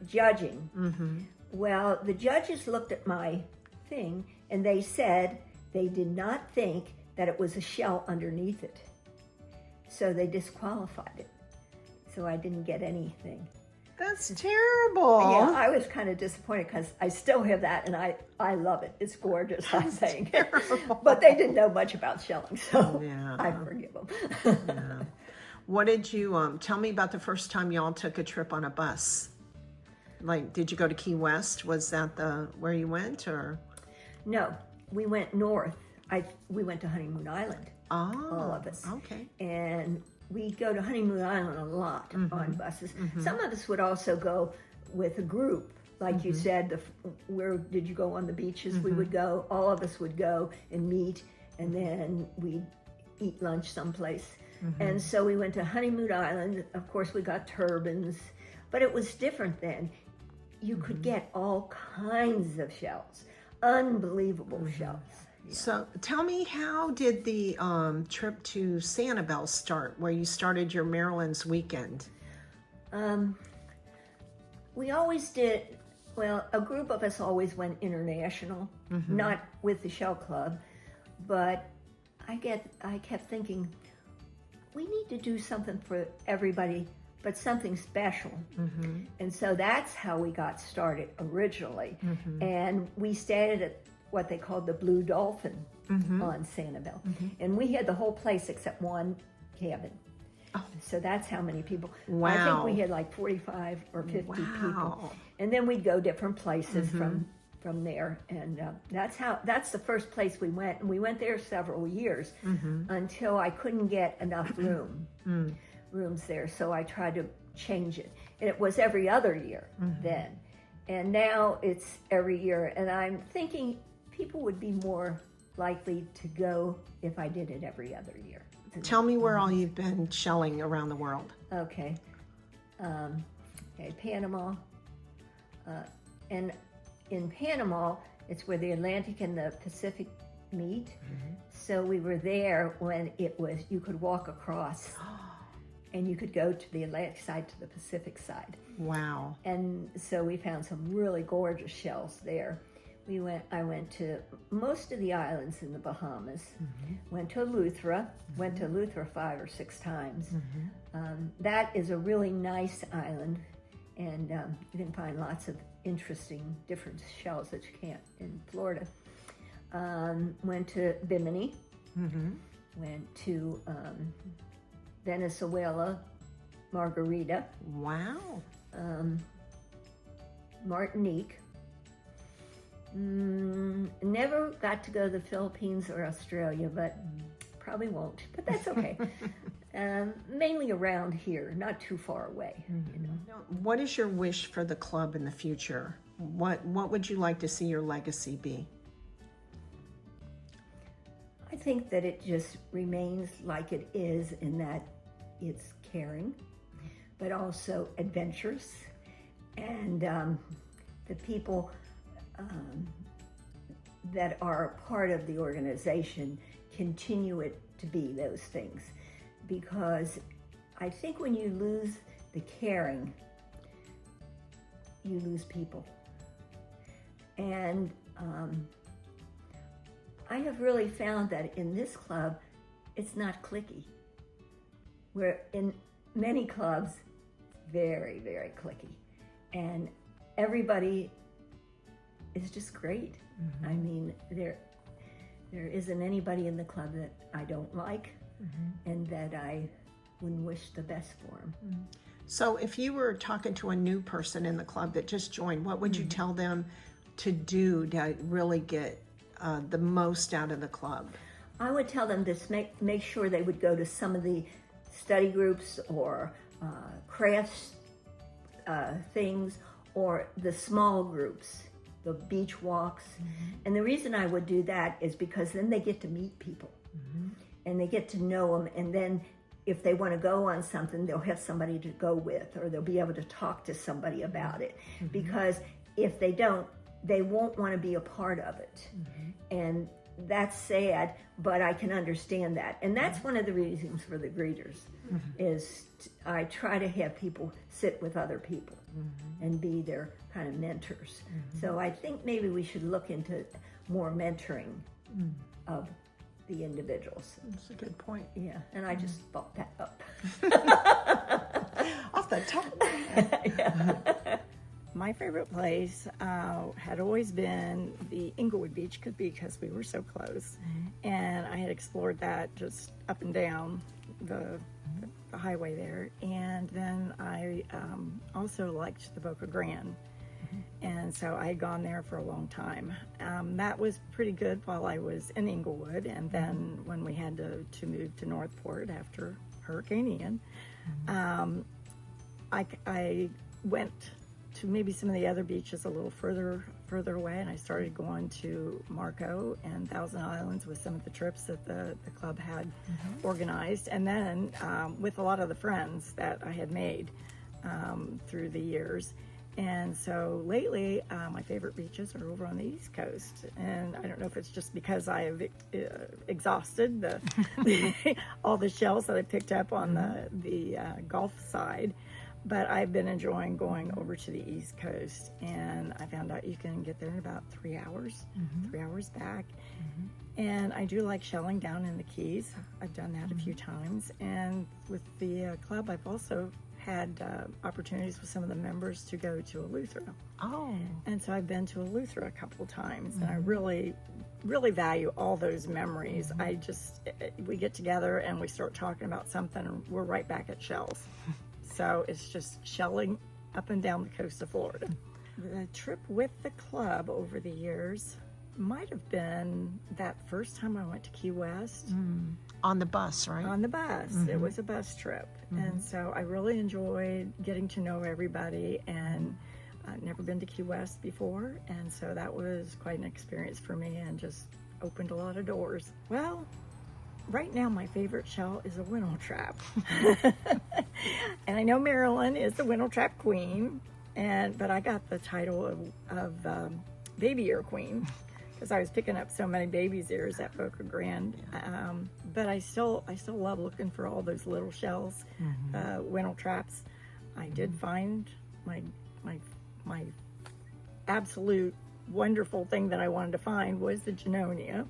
judging. Well, the judges looked at my thing, and they said they did not think that it was a shell underneath it. So they disqualified it. So I didn't get anything. That's terrible. Yeah, I was kind of disappointed because I still have that, and I love it. It's gorgeous, I think. But they didn't know much about shelling, so Yeah. I forgive them. Yeah. What did you tell me about the first time y'all took a trip on a bus? Like, did you go to Key West? Was that where you went, or? No, we went north. We went to Honeymoon Island. Oh, all of us. Okay. And we go to Honeymoon Island a lot on buses. Some of us would also go with a group. Like you said, where did you go on the beaches? We would go, all of us would go and meet, and then we'd eat lunch someplace. And so we went to Honeymoon Island. Of course, we got turbans, but it was different then. You could get all kinds of shells, unbelievable shells. Yeah. So tell me, how did the trip to Sanibel start, where you started your Maryland's weekend? We always did, well, a group of us always went international, not with the Shell Club, but I kept thinking, we need to do something for everybody, but something special. And so that's how we got started originally. And we stayed at what they called the Blue Dolphin on Sanibel. And we had the whole place except one cabin. So that's how many people. Wow. I think we had like 45 or 50 people. And then we'd go different places from there. And that's the first place we went. And we went there several years until I couldn't get enough rooms there. So I tried to change it. And it was every other year then. And now it's every year. And I'm thinking people would be more likely to go if I did it every other year. Tell me where all you've been shelling around the world. Okay. Panama. And in Panama, it's where the Atlantic and the Pacific meet. So we were there when you could walk across and you could go to the Atlantic side to the Pacific side. Wow. And so we found some really gorgeous shells there. I went to most of the islands in the Bahamas, went to Eleuthera, went to Eleuthera 5 or 6 times. That is a really nice island, and you can find lots of interesting different shells that you can't in Florida. Went to Bimini, went to Venezuela, Margarita. Wow. Martinique. Never got to go to the Philippines or Australia, but probably won't. But that's okay. Mainly around here, not too far away. You know. Now, what is your wish for the club in the future? What would you like to see your legacy be? I think that it just remains like it is, in that it's caring, but also adventurous, and the people that are a part of the organization continue it to be those things. Because I think when you lose the caring, you lose people. And I have really found that in this club, it's not cliquey. Where in many clubs, very, very cliquey. And everybody is just great. I mean, there isn't anybody in the club that I don't like and that I wouldn't wish the best for them. So if you were talking to a new person in the club that just joined, what would you tell them to do to really get the most out of the club? I would tell them to make sure they would go to some of the study groups or crafts things, or the small groups, the beach walks. And the reason I would do that is because then they get to meet people and they get to know them, and then if they want to go on something, they'll have somebody to go with, or they'll be able to talk to somebody about it. Because if they don't, they won't want to be a part of it. And that's sad, but I can understand that. And that's one of the reasons for the greeters, is I try to have people sit with other people and be their kind of mentors. So I think maybe we should look into more mentoring of the individuals. That's a good point. Yeah, and I just brought that up. Oh, My favorite place had always been the Inglewood Beach because we were so close. And I had explored that just up and down the highway there. And then I also liked the Boca Grande. And so I had gone there for a long time. That was pretty good while I was in Inglewood. And then when we had to move to Northport after Hurricane Ian, I went to maybe some of the other beaches a little further away, and I started going to Marco and Thousand Islands with some of the trips that the club had organized, and then with a lot of the friends that I had made through the years. And so lately, my favorite beaches are over on the East Coast, and I don't know if it's just because I have exhausted all the shells that I picked up on the Gulf side. But I've been enjoying going over to the East Coast, and I found out you can get there in about 3 hours, 3 hours back. And I do like shelling down in the Keys. I've done that a few times. And with the club, I've also had opportunities with some of the members to go to Eleuthera. Oh. And so I've been to Eleuthera a couple of times, and I really value all those memories. We get together and we start talking about something, and we're right back at shells. So it's just shelling up and down the coast of Florida. The trip with the club over the years might have been that first time I went to Key West. On the bus, right? On the bus. It was a bus trip. And so I really enjoyed getting to know everybody, and I'd never been to Key West before. And so that was quite an experience for me and just opened a lot of doors. Well, right now, my favorite shell is a winnow trap. And I know Marilyn is the winnow trap queen, but I got the title of baby ear queen because I was picking up so many baby's ears at Boca Grande. But I still love looking for all those little shells, winnow traps. I did find my absolute wonderful thing that I wanted to find was the Genonia,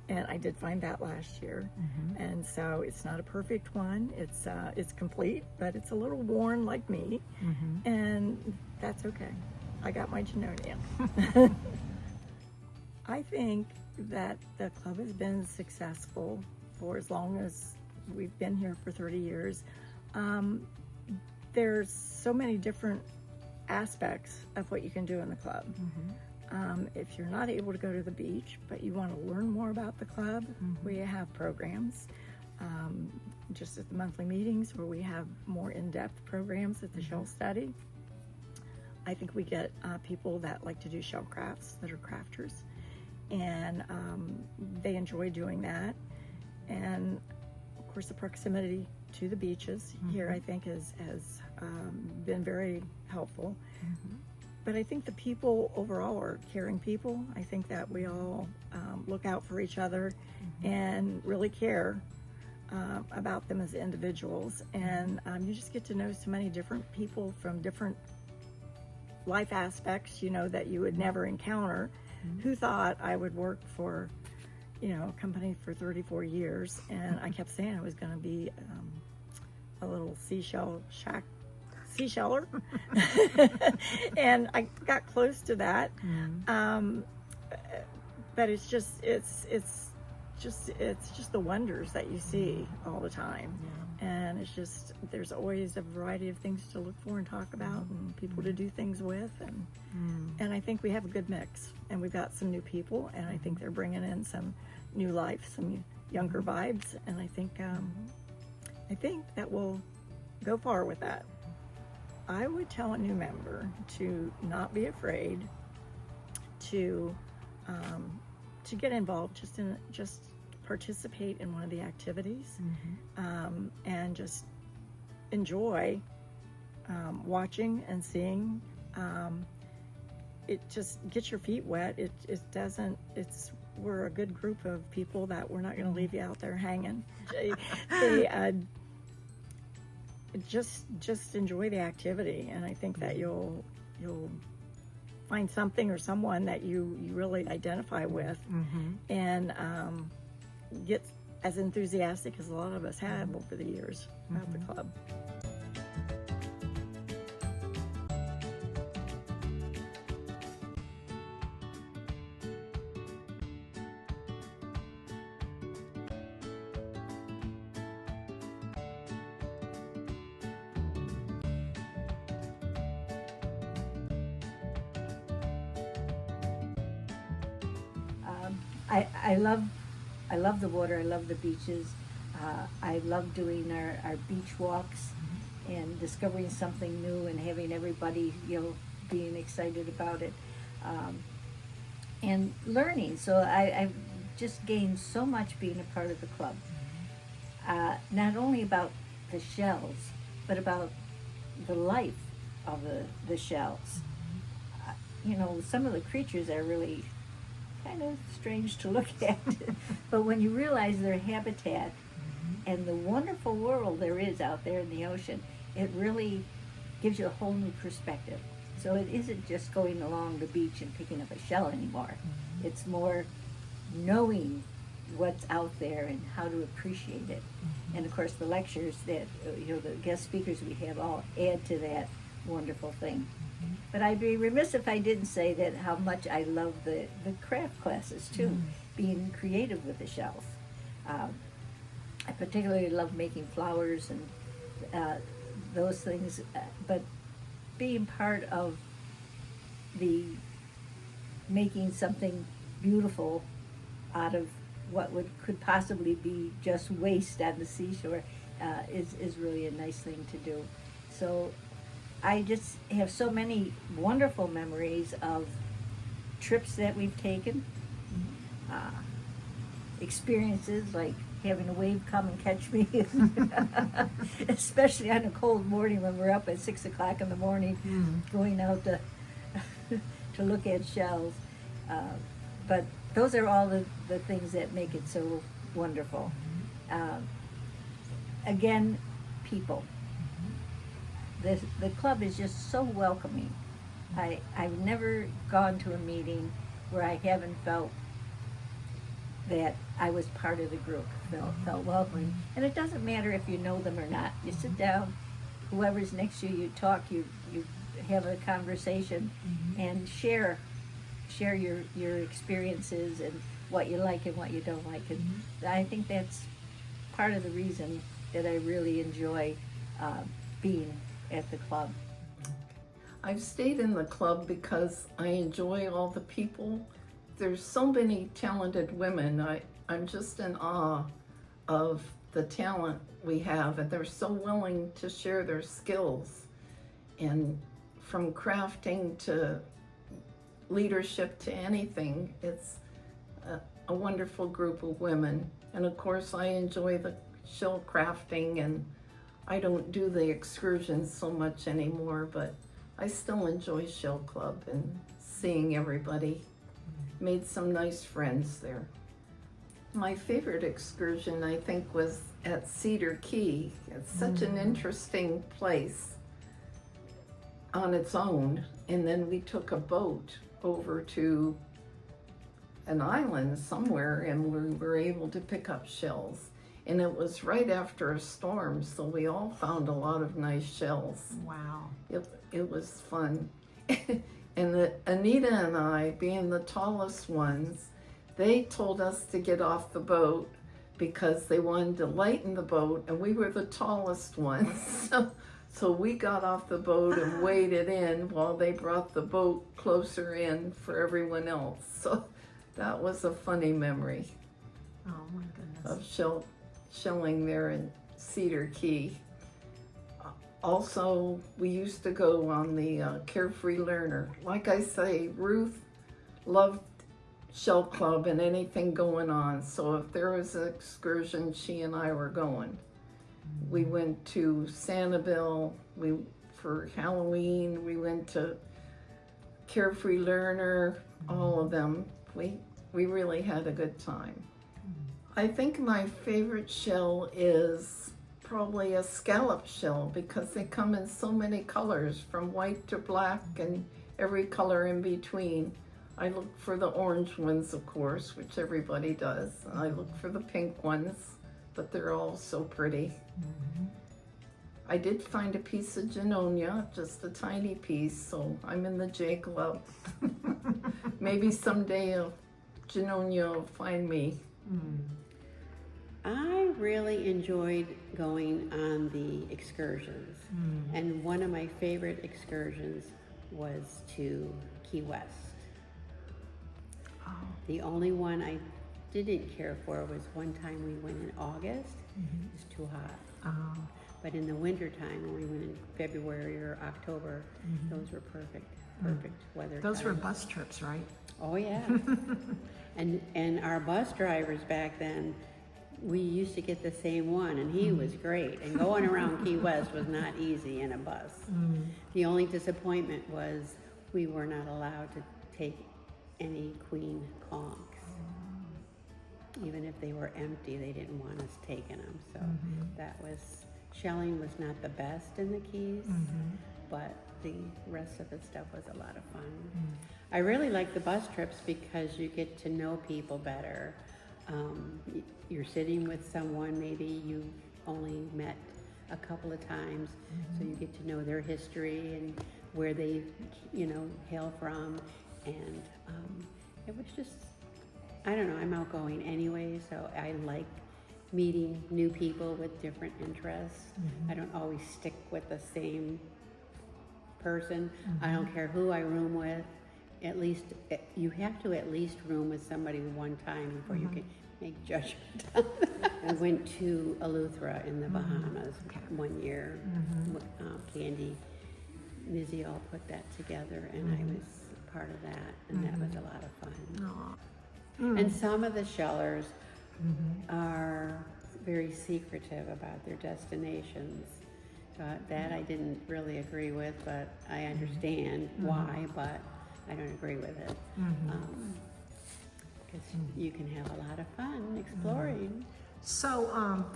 and I did find that last year. And so it's not a perfect one. It's complete, but it's a little worn like me, and that's okay. I got my Genonia. I think that the club has been successful for as long as we've been here for 30 years. There's so many different aspects of what you can do in the club. If you're not able to go to the beach, but you want to learn more about the club, we have programs just at the monthly meetings where we have more in-depth programs at the shell study. I think we get people that like to do shell crafts, that are crafters, and they enjoy doing that. And of course, the proximity to the beaches here, I think, has been very helpful. But I think the people overall are caring people. I think that we all look out for each other and really care about them as individuals. And you just get to know so many different people from different life aspects, that you would never encounter. Who thought I would work for, a company for 34 years, and I kept saying I was going to be a little seasheller, and I got close to that. But it's just the wonders that you see all the time. And it's just, there's always a variety of things to look for and talk about, and people to do things with, and I think we have a good mix, and we've got some new people, and I think they're bringing in some new life, some younger vibes, and I think that we'll go far with that. I would tell a new member to not be afraid to get involved, just participate in one of the activities, and just enjoy watching and seeing. It just gets your feet wet. We're a good group of people that we're not going to leave you out there hanging. Just enjoy the activity, and I think that you'll find something or someone that you really identify with, and get as enthusiastic as a lot of us have over the years about the club. I love the water. I love the beaches. I love doing our beach walks and discovering something new and having everybody, being excited about it, and learning. So I've just gained so much being a part of the club. Not only about the shells, but about the life of the shells. Some of the creatures are really kind of strange to look at, but when you realize their habitat and the wonderful world there is out there in the ocean, it really gives you a whole new perspective. So it isn't just going along the beach and picking up a shell anymore. It's more knowing what's out there and how to appreciate it. And of course the lectures that, the guest speakers we have all add to that wonderful thing. But I'd be remiss if I didn't say that how much I love the craft classes too, being creative with the shells. I particularly love making flowers and those things, but being part of the making something beautiful out of what could possibly be just waste on the seashore is really a nice thing to do. So I just have so many wonderful memories of trips that we've taken, experiences like having a wave come and catch me, especially on a cold morning when we're up at 6 o'clock in the morning, going out to look at shells. But those are all the things that make it so wonderful. Again, people. The club is just so welcoming. I've never gone to a meeting where I haven't felt that I was part of the group, felt welcoming. And it doesn't matter if you know them or not. You sit down, whoever's next to you, you talk, you have a conversation, and share your experiences and what you like and what you don't like. And I think that's part of the reason that I really enjoy being at the club. I've stayed in the club because I enjoy all the people. There's so many talented women. I'm just in awe of the talent we have, and they're so willing to share their skills. And from crafting to leadership to anything, it's a wonderful group of women. And of course I enjoy the shell crafting, and I don't do the excursions so much anymore, but I still enjoy Shell Club and seeing everybody. Made some nice friends there. My favorite excursion, I think, was at Cedar Key. It's such an interesting place on its own. And then we took a boat over to an island somewhere, and we were able to pick up shells. And it was right after a storm, so we all found a lot of nice shells. Wow. It was fun. And Anita and I, being the tallest ones, they told us to get off the boat because they wanted to lighten the boat, and we were the tallest ones. So we got off the boat and waded in while they brought the boat closer in for everyone else. So that was a funny memory. Oh my goodness. Of shelling there in Cedar Key. Also, we used to go on the Carefree Learner. Like I say, Ruth loved Shell Club and anything going on. So if there was an excursion, she and I were going. We went to Sanibel. For Halloween, we went to Carefree Learner, all of them. We really had a good time. I think my favorite shell is probably a scallop shell because they come in so many colors, from white to black and every color in between. I look for the orange ones, of course, which everybody does. I look for the pink ones, but they're all so pretty. I did find a piece of Genonia, just a tiny piece, so I'm in the J Club. Maybe someday Genonia will find me. I really enjoyed going on the excursions, and one of my favorite excursions was to Key West. The only one I didn't care for was one time we went in August. It was too hot. But in the winter time, when we went in February or October, those were perfect weather. Those were times. bus trips, right? Oh yeah. and our bus drivers back then, we used to get the same one, and he was great. And going around Key West was not easy in a bus. The only disappointment was we were not allowed to take any queen conchs. Even if they were empty, they didn't want us taking them. So that was, shelling was not the best in the Keys, but the rest of the stuff was a lot of fun. I really like the bus trips because you get to know people better. You're sitting with someone maybe you've only met a couple of times, so you get to know their history and where they, hail from. And it was just, I don't know, I'm outgoing anyway, so I like meeting new people with different interests. I don't always stick with the same person. I don't care who I room with. At least, you have to at least room with somebody one time before you can make judgment. I went to Eleuthera in the Bahamas one year. Candy, Mizzy all put that together, and I was part of that, and that was a lot of fun. And some of the shellers are very secretive about their destinations. That I didn't really agree with, but I understand why, but I don't agree with it. Because you can have a lot of fun exploring. So,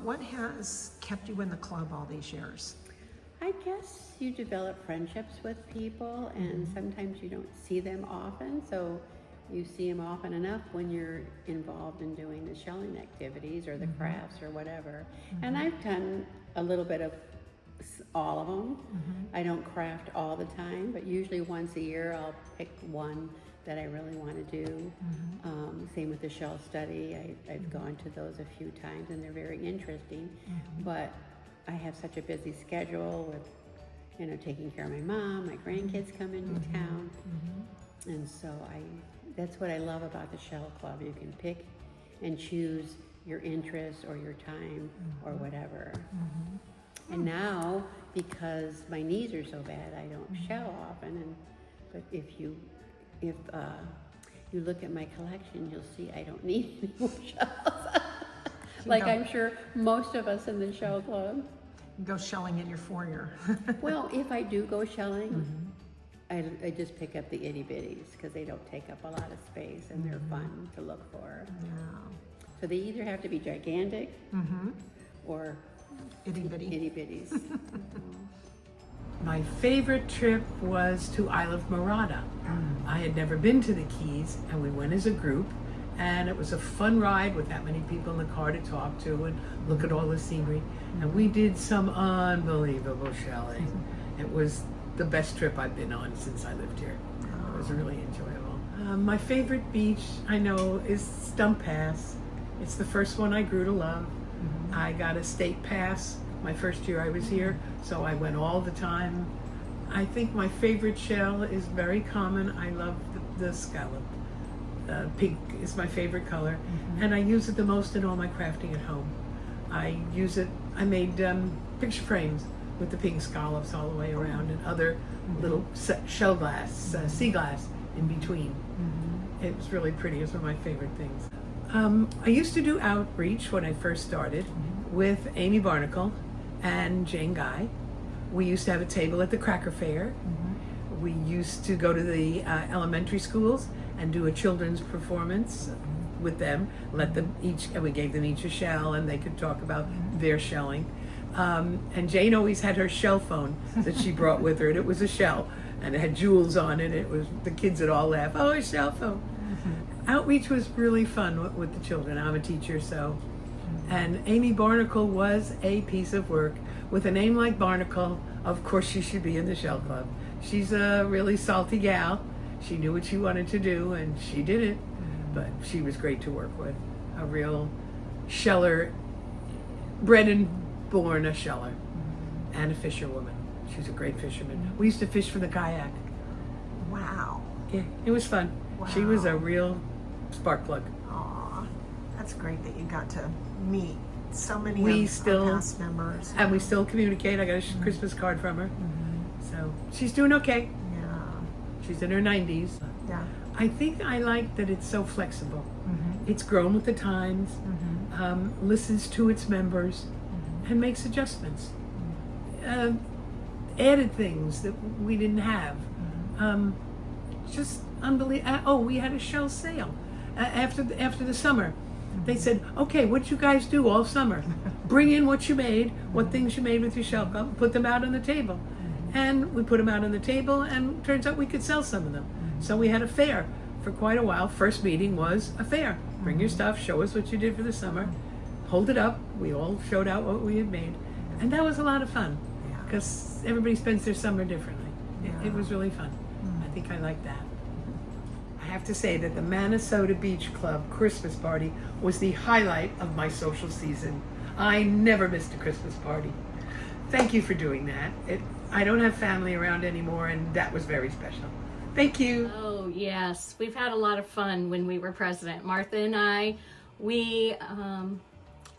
what has kept you in the club all these years? I guess you develop friendships with people, and sometimes you don't see them often, so you see them often enough when you're involved in doing the shelling activities or the crafts or whatever. And I've done a little bit of all of them. I don't craft all the time, but usually once a year I'll pick one that I really want to do. Same with the shell study. I've gone to those a few times, and they're very interesting. But I have such a busy schedule with, taking care of my mom, my grandkids come into town, and so that's what I love about the Shell Club. You can pick and choose your interests or your time or whatever. And now, because my knees are so bad, I don't shell often. But if you look at my collection, you'll see I don't need any more shells. Like I'm sure most of us in the Shell Club. Go shelling in your foyer. Well, if I do go shelling, I just pick up the itty bitties because they don't take up a lot of space and they're fun to look for. So they either have to be gigantic or itty bitties. My favorite trip was to Isle of Marada. I had never been to the Keys, and we went as a group, and it was a fun ride with that many people in the car to talk to and look at all the scenery. And we did some unbelievable shelling. It was the best trip I've been on since I lived here. It was really enjoyable. My favorite beach, I know, is Stump Pass. It's the first one I grew to love. I got a state pass my first year I was here, so I went all the time. I think my favorite shell is very common. I love the scallop. Pink is my favorite color, and I use it the most in all my crafting at home. I use it, I made picture frames with the pink scallops all the way around and other little shell glass, sea glass in between. It was really pretty. It was one of my favorite things. I used to do outreach when I first started with Amy Barnacle and Jane Guy. We used to have a table at the Cracker Fair. We used to go to the elementary schools and do a children's performance with them. And we gave them each a shell, and they could talk about their shelling. And Jane always had her shell phone that she brought with her, and it was a shell, and it had jewels on it. It was, the kids would all laugh, "Oh, a shell phone." Outreach was really fun with the children. I'm a teacher, so. And Amy Barnacle was a piece of work. With a name like Barnacle, of course she should be in the Shell Club. She's a really salty gal. She knew what she wanted to do, and she did it. But she was great to work with. A real sheller, bred and born a sheller, and a fisherwoman. She was a great fisherman. We used to fish from the kayak. Wow. Yeah, it was fun. Wow. She was a real spark plug. Aw. that's great that you got to meet so many We of still- our past members. And we still communicate. I got a Christmas card from her. So she's doing okay. Yeah. She's in her 90s. Yeah. I think I like that it's so flexible. It's grown with the times, listens to its members, and makes adjustments. Added things that we didn't have. Just unbelievable. Oh, we had a shell sale after the summer. They said, okay, what you guys do all summer? Bring in what you made, what things you made with your shell club, put them out on the table. And we put them out on the table, and turns out we could sell some of them. So we had a fair for quite a while. First meeting was a fair. Bring your stuff, show us what you did for the summer, hold it up. We all showed out what we had made. And that was a lot of fun, because everybody spends their summer differently. It was really fun. I think I like that. I have to say that the Minnesota Beach Club Christmas party was the highlight of my social season. I never missed a Christmas party. Thank you for doing that. I don't have family around anymore, and that was very special. Thank you. Oh, yes. We've had a lot of fun when we were president. Martha and I, we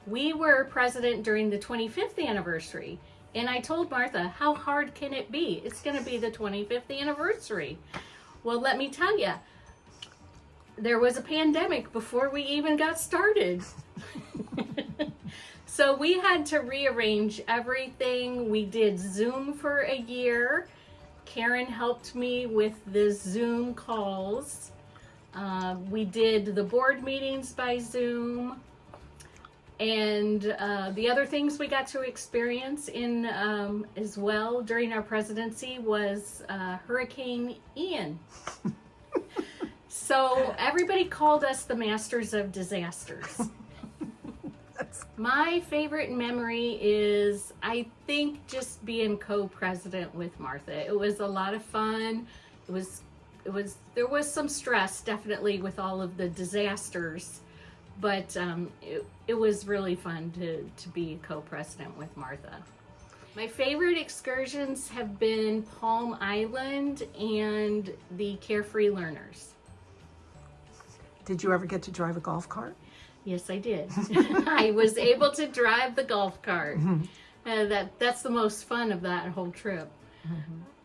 were president during the 25th anniversary. And I told Martha, how hard can it be? It's going to be the 25th anniversary. Well, let me tell you, there was a pandemic before we even got started. So we had to rearrange everything. We did Zoom for a year. Karen helped me with the Zoom calls. We did the board meetings by Zoom. And the other things we got to experience in as well during our presidency was Hurricane Ian. So everybody called us the masters of disasters. My favorite memory is, I think, just being co-president with Martha. It was a lot of fun. There was some stress, definitely, with all of the disasters, but it was really fun to be co-president with Martha. My favorite excursions have been Palm Island and the Carefree Learners. Did you ever get to drive a golf cart? Yes, I did. I was able to drive the golf cart. That's the most fun of that whole trip.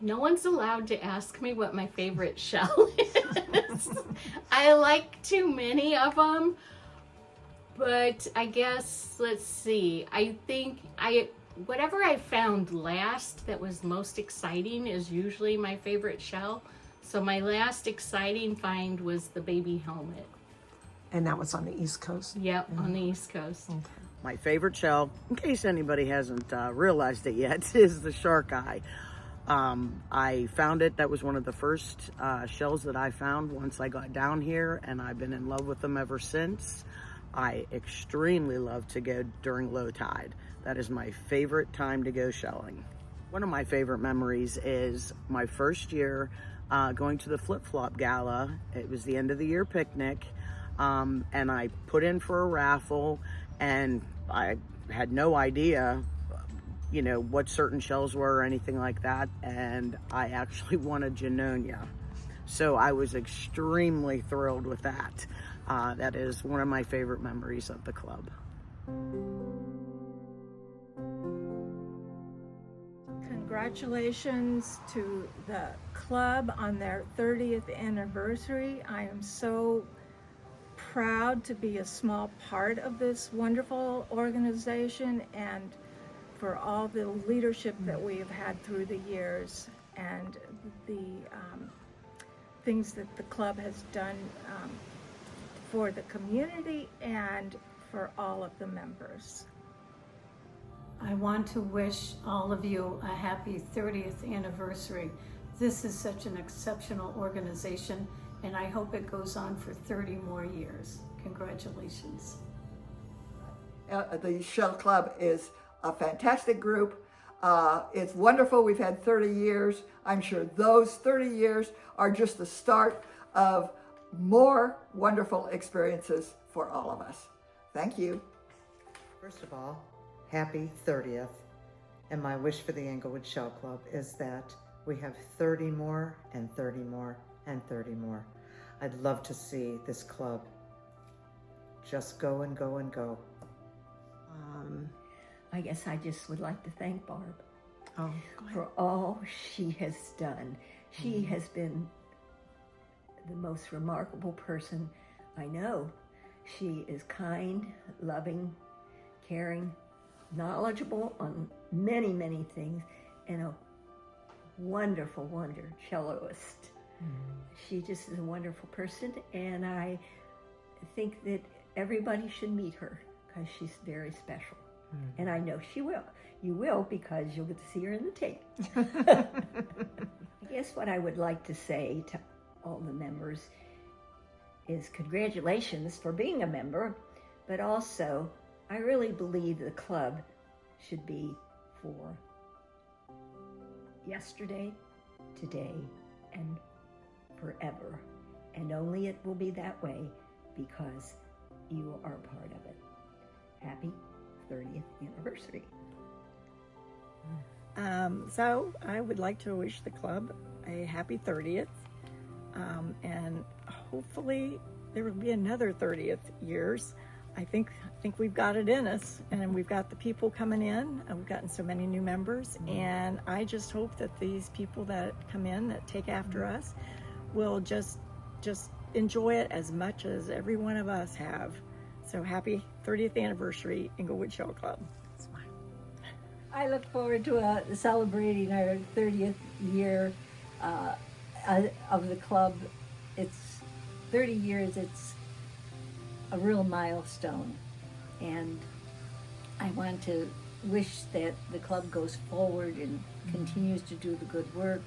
No one's allowed to ask me what my favorite shell is. I like too many of them, but I guess, let's see. I think whatever I found last that was most exciting is usually my favorite shell. So my last exciting find was the baby helmet. And that was on the East Coast? Yep, on the East Coast. Okay. My favorite shell, in case anybody hasn't realized it yet, is the shark eye. I found it. That was one of the first shells that I found once I got down here, and I've been in love with them ever since. I extremely love to go during low tide. That is my favorite time to go shelling. One of my favorite memories is my first year going to the flip-flop gala. It was the end of the year picnic. And I put in for a raffle, and I had no idea, what certain shells were or anything like that. And I actually won a Genonia. So I was extremely thrilled with that. That is one of my favorite memories of the club. Congratulations to the club on their 30th anniversary. I am so proud to be a small part of this wonderful organization, and for all the leadership that we have had through the years, and the things that the club has done for the community and for all of the members. I want to wish all of you a happy 30th anniversary. This is such an exceptional organization, and I hope it goes on for 30 more years. Congratulations. The Shell Club is a fantastic group. It's wonderful. We've had 30 years. I'm sure those 30 years are just the start of more wonderful experiences for all of us. Thank you. First of all, happy 30th. And my wish for the Englewood Shell Club is that we have 30 more and 30 more and 30 more. I'd love to see this club just go and go and go. I guess I just would like to thank Barb Oh, for all she has done. She has been the most remarkable person I know. She is kind, loving, caring, knowledgeable on many, many things, and a wonderful celloist. She just is a wonderful person, and I think that everybody should meet her because she's very special. And I know she will. You will, because you'll get to see her in the tape. I guess what I would like to say to all the members is congratulations for being a member, but also I really believe the club should be for yesterday, today, and forever. And only it will be that way because you are part of it. Happy 30th anniversary. So I would like to wish the club a happy 30th, and hopefully there will be another 30th years. I think we've got it in us, and we've got the people coming in, and we've gotten so many new members, and I just hope that these people that come in, that take after us, will just enjoy it as much as every one of us have. So happy 30th anniversary, Inglewood Shell Club. I look forward to celebrating our 30th year of the club. It's 30 years, it's a real milestone. And I want to wish that the club goes forward and continues to do the good work.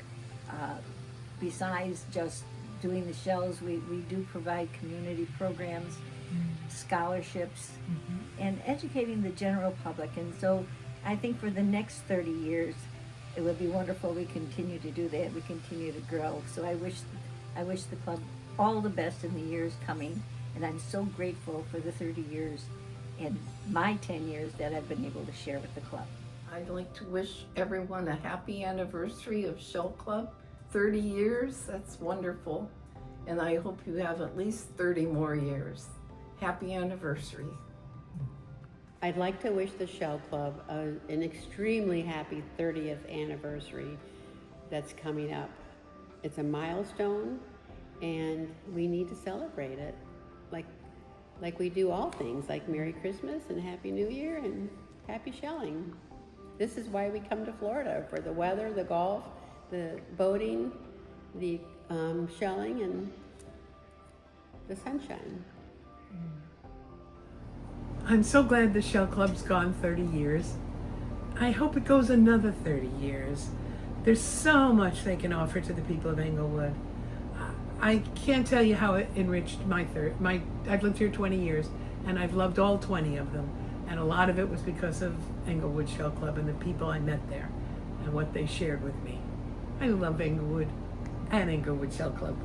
Besides just doing the shells, we do provide community programs, scholarships, and educating the general public. And so I think for the next 30 years, it would be wonderful we continue to do that, we continue to grow. So I wish the club all the best in the years coming, and I'm so grateful for the 30 years and my 10 years that I've been able to share with the club. I'd like to wish everyone a happy anniversary of Shell Club. 30 years, that's wonderful. And I hope you have at least 30 more years. Happy anniversary. I'd like to wish the Shell Club an extremely happy 30th anniversary that's coming up. It's a milestone, and we need to celebrate it like we do all things, like Merry Christmas and Happy New Year and Happy Shelling. This is why we come to Florida, for the weather, the golf, the boating, the shelling, and the sunshine. I'm so glad the Shell Club's gone 30 years. I hope it goes another 30 years. There's so much they can offer to the people of Englewood. I can't tell you how it enriched I've lived here 20 years, and I've loved all 20 of them. And a lot of it was because of Englewood Shell Club and the people I met there and what they shared with me. I love Englewood and Englewood Shell Club.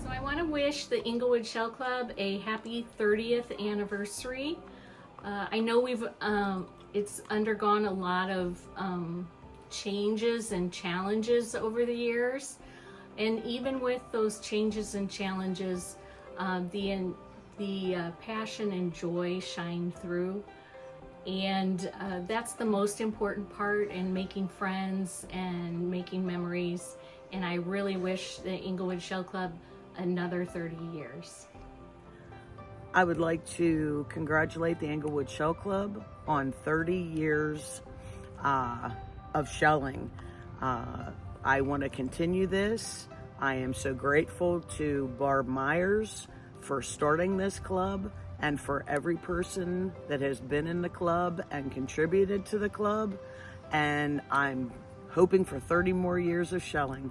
So I want to wish the Inglewood Shell Club a happy 30th anniversary. I know it's undergone a lot of changes and challenges over the years, and even with those changes and challenges, the passion and joy shine through, and that's the most important part in making friends and making memories. And I really wish the Inglewood Shell Club another 30 years. I would like to congratulate the Englewood Shell Club on 30 years of shelling. I want to continue this. I am so grateful to Barb Myers for starting this club, and for every person that has been in the club and contributed to the club. And I'm hoping for 30 more years of shelling.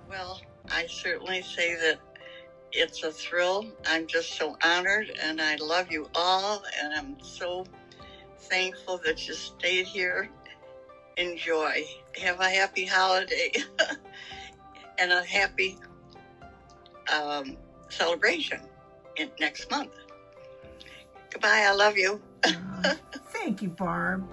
Well, I certainly say that it's a thrill. I'm just so honored, and I love you all, and I'm so thankful that you stayed here. Enjoy. Have a happy holiday and a happy celebration next month. Goodbye. I love you. Thank you, Barb.